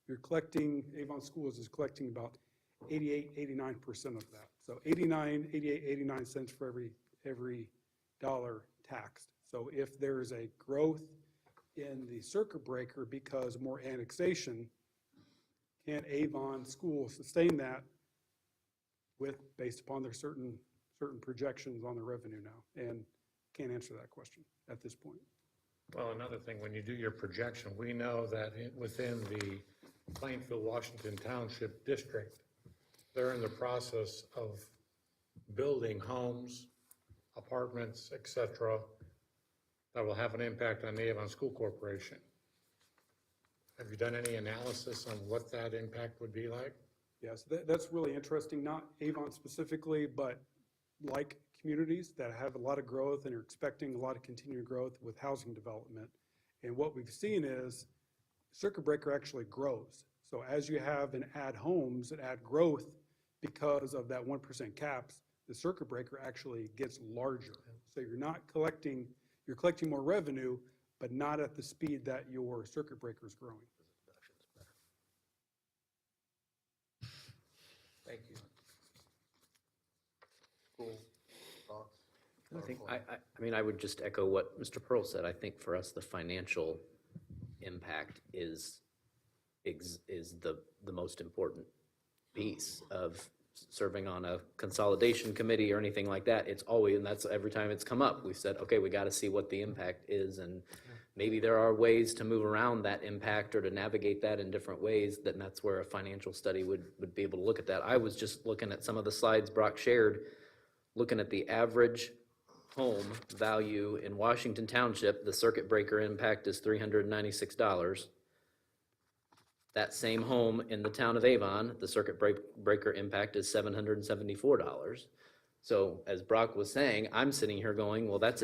you're collecting, Avon Schools is collecting about 88, 89% of that. So 89, 88, 89 cents for every dollar taxed. So if there's a growth in the circuit breaker because more annexation, can Avon Schools sustain that based upon their certain projections on the revenue now? And can't answer that question at this point. Well, another thing, when you do your projection, we know that within the Plainfield, Washington Township District, they're in the process of building homes, apartments, et cetera, that will have an impact on the Avon School Corporation. Have you done any analysis on what that impact would be like? Yes, that's really interesting, not Avon specifically, but like communities that have a lot of growth and are expecting a lot of continued growth with housing development. And what we've seen is circuit breaker actually grows. So as you have and add homes and add growth because of that 1% caps, the circuit breaker actually gets larger. So you're collecting more revenue, but not at the speed that your circuit breaker is growing. Thank you. Cool. Thoughts? I mean, I would just echo what Mr. Pearl said. I think for us, the financial impact is the most important piece of serving on a consolidation committee or anything like that. It's always, and that's every time it's come up, we've said, okay, we got to see what the impact is, and maybe there are ways to move around that impact or to navigate that in different ways, and that's where a financial study would be able to look at that. I was just looking at some of the slides Brock shared, looking at the average home value in Washington Township. The circuit breaker impact is $396. That same home in the town of Avon, the circuit breaker impact is $774. So as Brock was saying, I'm sitting here going, well, that's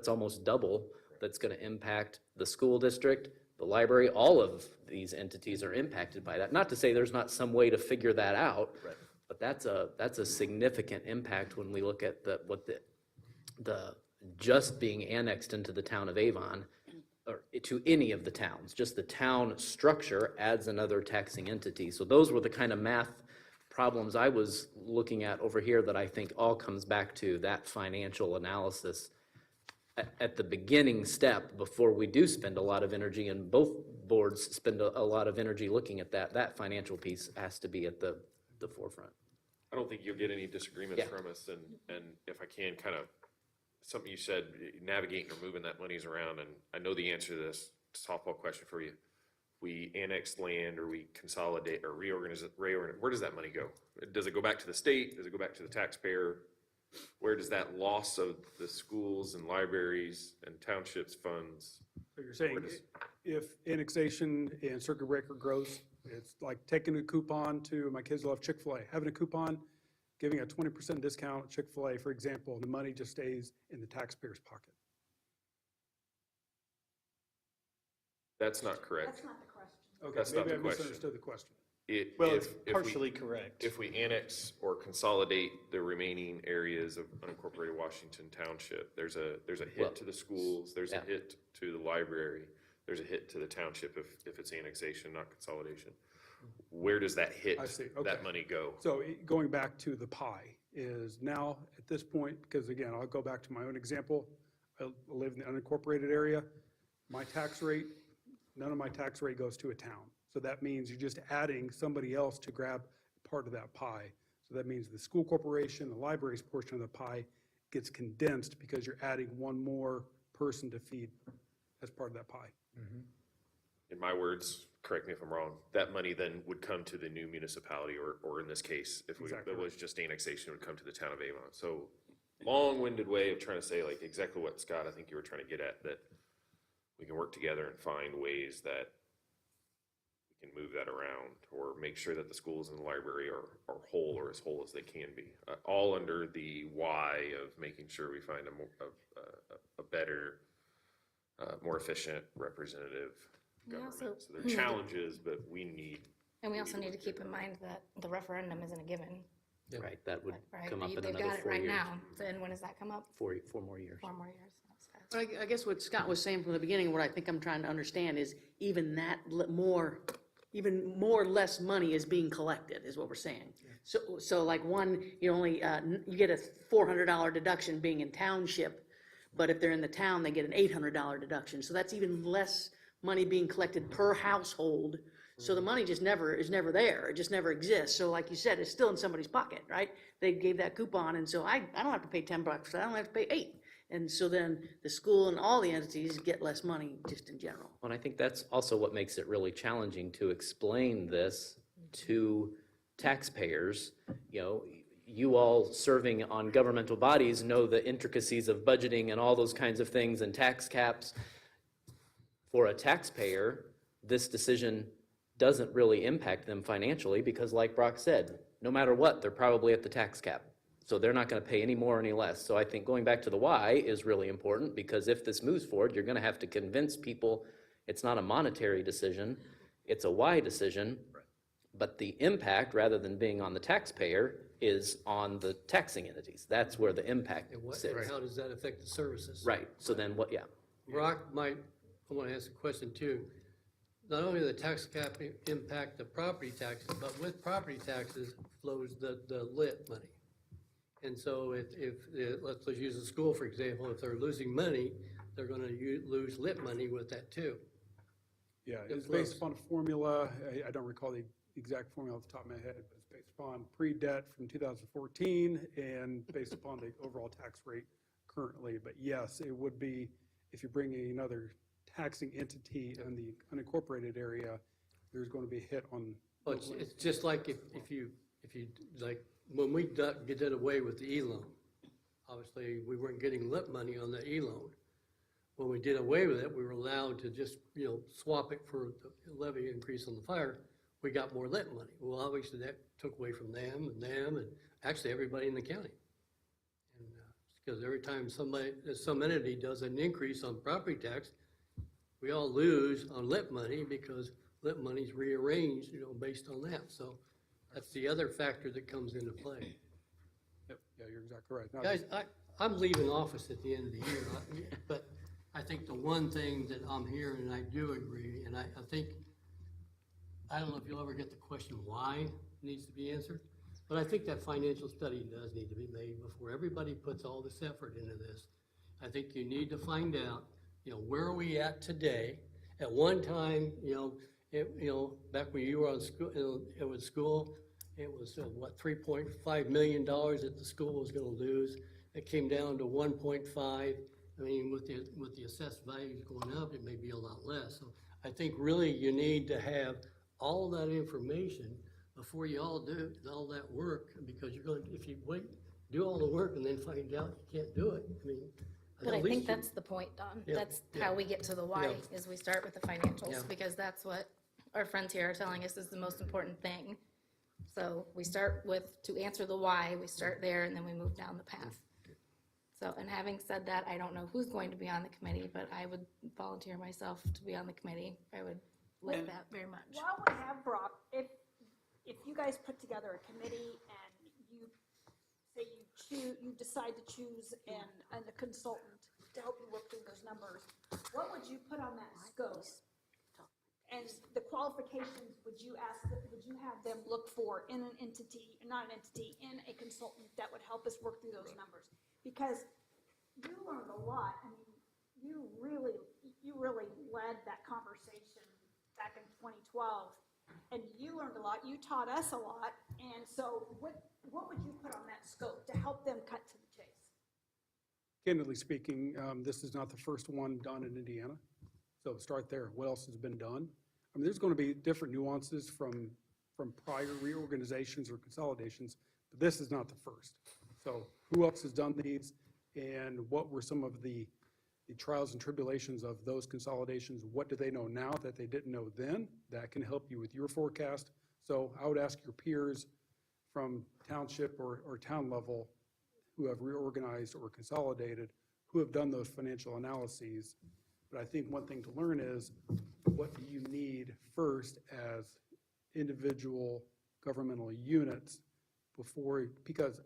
almost double that's going to impact the school district, the library. All of these entities are impacted by that. Not to say there's not some way to figure that out, right, but that's a significant impact when we look at what the just being annexed into the town of Avon, or to any of the towns. Just the town structure adds another taxing entity. So those were the kind of math problems I was looking at over here that I think all comes back to that financial analysis at the beginning step before we do spend a lot of energy, and both boards spend a lot of energy looking at that financial piece has to be at the forefront. I don't think you'll get any disagreements from us, and if I can kind of, something you said, navigating or moving that monies around, and I know the answer to this softball question for you. We annex land or we consolidate or reorganize, where does that money go? Does it go back to the state? Does it go back to the taxpayer? Where does that loss of the schools and libraries and townships funds? So you're saying if annexation and circuit breaker grows, it's like taking a coupon to, my kids love Chick-fil-A, having a coupon, giving a 20% discount at Chick-fil-A, for example, the money just stays in the taxpayer's pocket. That's not correct. That's not the question. Okay, That's not maybe the I question. misunderstood the question. Well, it's partially correct. If we annex or consolidate the remaining areas of unincorporated Washington Township, there's a hit to the schools, there's a hit to the library, there's a hit to the township if it's annexation, not consolidation. where does that hit, I see, okay. that money go? So going back to the pie is now at this point, because again, I'll go back to my own example. I live in the unincorporated area. My tax rate, none of my tax rate goes to a town. So that means you're just adding somebody else to grab part of that pie. So that means the school corporation, the library's portion of the pie gets condensed because you're adding one more person to feed as part of that pie. In my words, correct me if I'm wrong, that money then would come to the new municipality, or in this case, if Exactly it was just annexation, it would come to the town of Avon. So long-winded way of trying to say like exactly what, Scott, I think you were trying to get at, that we can work together and find ways that we can move that around, or make sure that the schools and the library are whole, or as whole as they can be. All under the why of making sure we find a better, more efficient representative government. also So there are challenges, but we need. And we also need to keep in mind that the referendum isn't a given, Right, that would right? come up in They've another got it 4 right years. now, and when does that come up? 4 more years. 4 more years, that's fast. But I guess what Scott was saying from the beginning, what I think I'm trying to understand is even that even more less money is being collected, is what we're saying. So like one, you only, you get a $400 deduction being in township, but if they're in the town, they get an $800 deduction. So that's even less money being collected per household. So the money just is never there. It just never exists. So like you said, it's still in somebody's pocket, right? They gave that coupon, and so I don't have to pay $10, I don't have to pay $8. And so then the school and all the entities get less money just in general. And I think that's also what makes it really challenging to explain this to taxpayers. You know, you all serving on governmental bodies know the intricacies of budgeting and all those kinds of things and tax caps. For a taxpayer, this decision doesn't really impact them financially because, like Brock said, no matter what, they're probably at the tax cap. So they're not going to pay any more or any less. So I think going back to the why is really important, because if this moves forward, you're going to have to convince people it's not a monetary decision, it's a why decision. But the impact, rather than being on the taxpayer, is on the taxing entities. That's where the impact And what, sits. how does that affect the services? Right, so then what, yeah. Brock I want to ask a question too. Not only the tax cap impact the property taxes, but with property taxes flows the lit money. And so let's use the school, for example, if they're losing money, they're gonna lose lit money with that too. Yeah, It it's based flows. upon a formula. I don't recall the exact formula off the top of my head, but it's based upon pre-debt from 2014 and based upon the overall tax rate currently. But yes, it would be, if you're bringing another taxing entity in the unincorporated area, there's going to be a hit on. Well, it's just like if you, like, when we did away with the E-loan, obviously, we weren't getting lit money on the E-loan. When we did away with it, we were allowed to just, swap it for the levy increase on the fire. We got more lit money. Well, obviously, that took away from them, and actually everybody in the county. And because every time some entity does an increase on property tax, we all lose on lit money because lit money's rearranged, based on that. So that's the other factor that comes into play. Yep, yeah, you're exactly right. Now, Guys, I'm leaving office at the end of the year, but I think the one thing that I'm hearing, and I do agree, and I think, I don't know if you'll ever get the question why needs to be answered, but I think that financial study does need to be made before everybody puts all this effort into this. I think you need to find out, where are we at today? At one time, back when you were on school, it was what, $3.5 million that the school was gonna lose. It came down to 1.5. I mean, with the assessed values going up, it may be a lot less. So I think really you need to have all that information before you all do all that work, because if you wait, do all the work and then find out you can't do it, I mean. But I think that's the point, Don. Yeah, That's yeah. how we get to the why, Yeah. is we start with the Yeah. financials, because that's what our friends here are telling us is the most important thing. So we start with, to answer the why, we start there, and then we move down the path. So, and having said that, I don't know who's going to be on the committee, but I would volunteer myself to be on the committee. I would like that very much. While we have Brock, if you guys put together a committee and you say you decide to choose a consultant to help you work through those numbers, what would you put on that scope? And the qualifications qualifications would you have them look for in an entity, not an entity, in a consultant that would help us work through those numbers? Because you learned a lot. I mean, you really led that conversation back in 2012, and you learned a lot. You taught us a lot, and so what would you put on that scope to help them cut to the chase? Candidly speaking, this is not the first one done in Indiana. So start there. What else has been done? I mean, there's going to be different nuances from prior reorganizations or consolidations, but this is not the first. So who else has done these, and what were some of the trials and tribulations of those consolidations? What do they know now that they didn't know then? That can help you with your forecast. So I would ask your peers from township or town level who have reorganized or consolidated, who have done those financial analyses. But I think one thing to learn is, what do you need first as individual governmental units before, because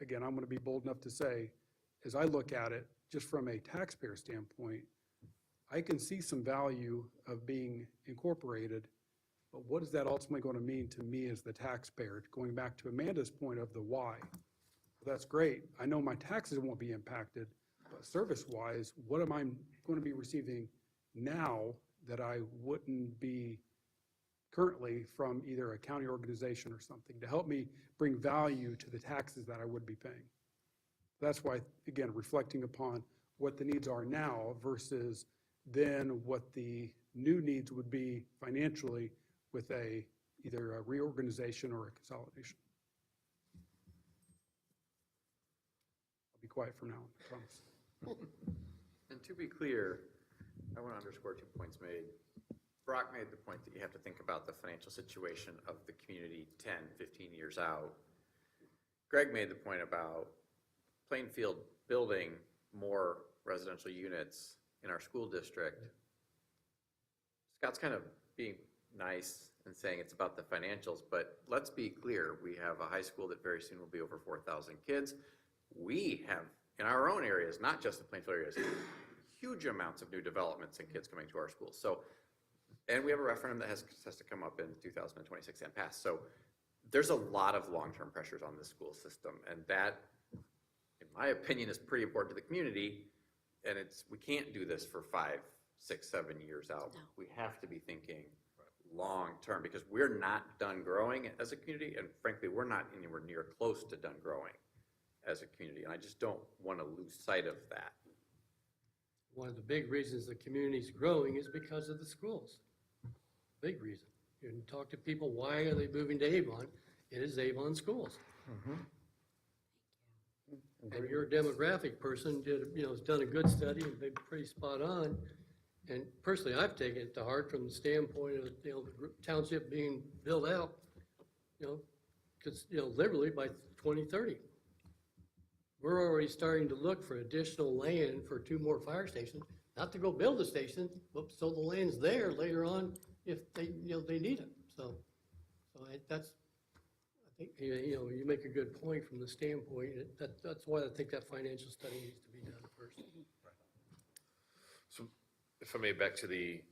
again, I'm going to be bold enough to say, as I look at it, just from a taxpayer standpoint, I can see some value of being incorporated, but what is that ultimately going to mean to me as the taxpayer? Going back to Amanda's point of the why. That's great. I know my taxes won't be impacted, but service-wise, what am I going to be receiving now that I wouldn't be currently from either a county organization or something to help me bring value to the taxes that I would be paying? That's why, again, reflecting upon what the needs are now versus then what the new needs would be financially with either a reorganization or a consolidation. Be quiet from now on, I promise. And to be clear, I want to underscore 2 points made. Brock made the point that you have to think about the financial situation of the community 10, 15 years out. Greg made the point about Plainfield building more residential units in our school district. Scott's kind of being nice and saying it's about the financials, but let's be clear, we have a high school that very soon will be over 4,000 kids. We have, in our own areas, not just the Plainfield areas, huge amounts of new developments and kids coming to our schools. So, and we have a referendum that has to come up in 2026 and pass. So there's a lot of long-term pressures on the school system, and that, in my opinion, is pretty important to the community. And we can't do this for 5, 6, 7 years out. No. We have to be thinking long-term, because we're not done growing as a community, and frankly, we're not anywhere near close to done growing as a community, and I just don't want to lose sight of that. One of the big reasons the community's growing is because of the schools. Big reason. You can talk to people, why are they moving to Avon? It is Avon schools. And your demographic person has done a good study and been pretty spot on. And personally, I've taken it to heart from the standpoint of, the township being built out, because, literally by 2030. We're already starting to look for additional land for 2 more fire stations, not to go build a station, but so the land's there later on if they need it. So I think, you make a good point from the standpoint, that's why I think that financial study needs to be done first. So if I may, back to the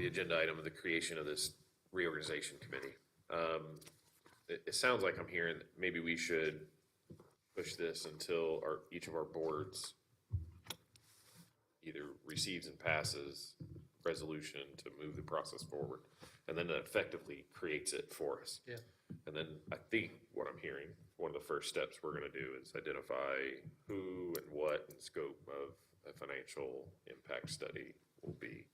agenda item of the creation of this reorganization committee. It sounds like I'm hearing that maybe we should push this until each of our boards either receives and passes resolution to move the process forward, and then it effectively creates it for us. Yeah. And then I think what I'm hearing, one of the first steps we're gonna do is identify who and what and scope of a financial impact study will be.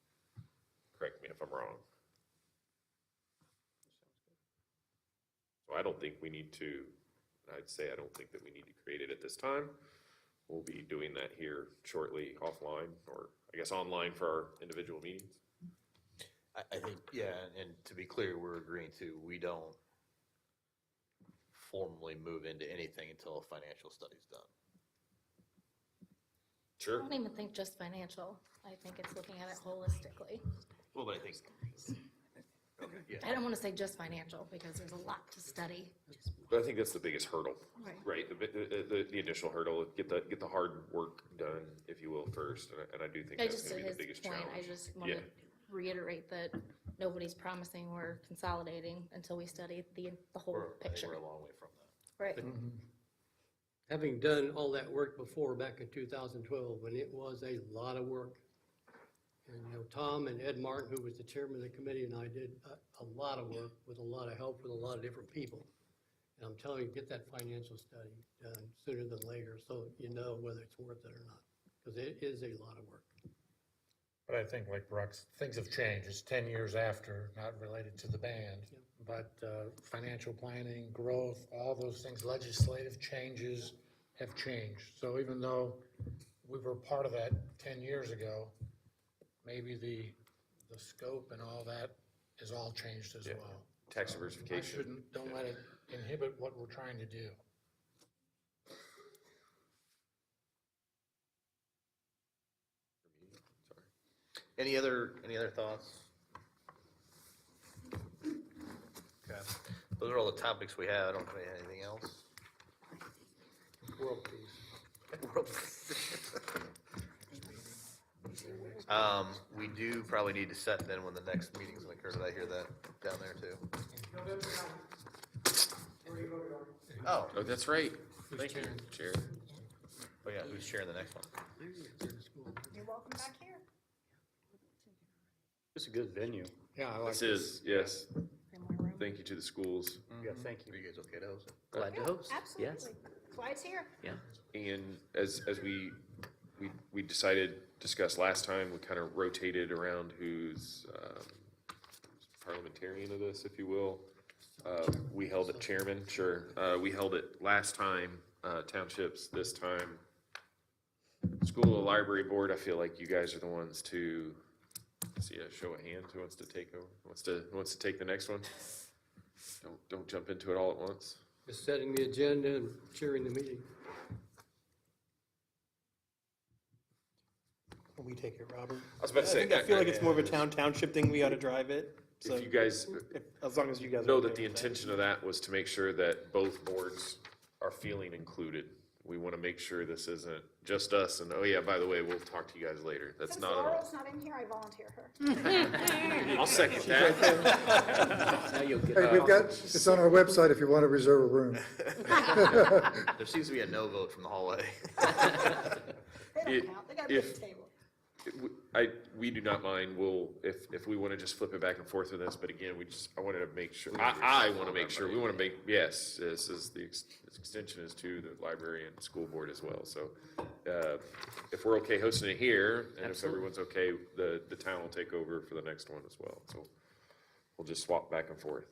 Correct me if I'm wrong. So I don't think we need to, I'd say I don't think that we need to create it at this time. We'll be doing that here shortly offline, or I guess online for our individual meetings. I think, yeah, and to be clear, we're agreeing we don't formally move into anything until a financial study's done. Sure. I don't even think just financial. I think it's looking at it holistically. Well, but I think, okay, yeah. I don't want to say just financial because there's a lot to study. But I think that's the biggest hurdle, Right. right? The initial hurdle, get the hard work done, if you will, first, and I do think I that's just, gonna to be the his biggest point, challenge. I just want to reiterate that nobody's promising we're consolidating until we study the whole picture. We're a long way from that. Right. Having done all that work before, back in 2012, and it was a lot of work. And, Tom and Ed Martin, who was the chairman of the committee, and I did a lot of work with a lot of help with a lot of different people. And I'm telling you, get that financial study done sooner than later, so you know whether it's worth it or not, because it is a lot of work. But I think like Brooks, things have changed. It's 10 years after, not related to the band. But financial planning, growth, all those things, legislative changes have changed. So even though we were part of that 10 years ago, maybe the scope and all that is all changed as well. Tax So diversification. don't let it inhibit what we're trying to do. Any other thoughts? Okay. Those are all the topics we have. I don't have anything else. World peace. World peace. We do probably need to set then when the next meeting's gonna occur. Did I hear that down there too? Oh, Oh, that's right. Thank you, chairing? Chair. oh yeah, who's sharing the next one? You're welcome back here. It's a good venue. Yeah, I like This is, yes. Thank you to the schools. Yeah, thank Are you. you guys okay to host it? Glad to host. Absolutely. Yes. That's why it's here. Yeah. And as we decided, discussed last time, we kind of rotated around who's parliamentarian of this, if you will. We held it chairman, sure. We held it last time, townships, this time. School or library board, I feel like you guys are the ones to, see a show of hands, who wants to take over, who wants to take the next one? Don't jump into it all at once. Just setting the agenda and chairing the meeting. We take it, Robert. I was about to say, I feel like it's more of a township thing. We ought to drive it. So if you guys as long as you guys know are that okay the with intention of that was to make sure that both boards are feeling included. We want to make sure this isn't just us and, oh yeah, by the way, we'll talk to you guys later. That's Since not at all. Laurel's not in here, I volunteer her. I'll second that. Now you'll get. Hey, we've got, it's on our website if you want to reserve a room. There seems to be a no vote from the hallway. They don't count. They got a big table. We do not mind, if we want to just flip it back and forth with this, but again, I wanted to make sure, I want to make sure, we want to make, yes, this is this extension is to the library and school board as well, so, if we're okay hosting it here, and if everyone's okay, the town will take over for the next one as well, so we'll just swap back and forth,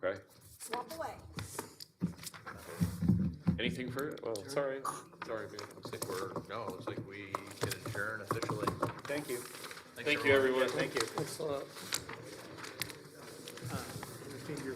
okay? Swap away. Anything for, well, sorry, man. Looks like looks like we can adjourn officially. Thank you. Thank you, everyone. Thank you. Let's, finger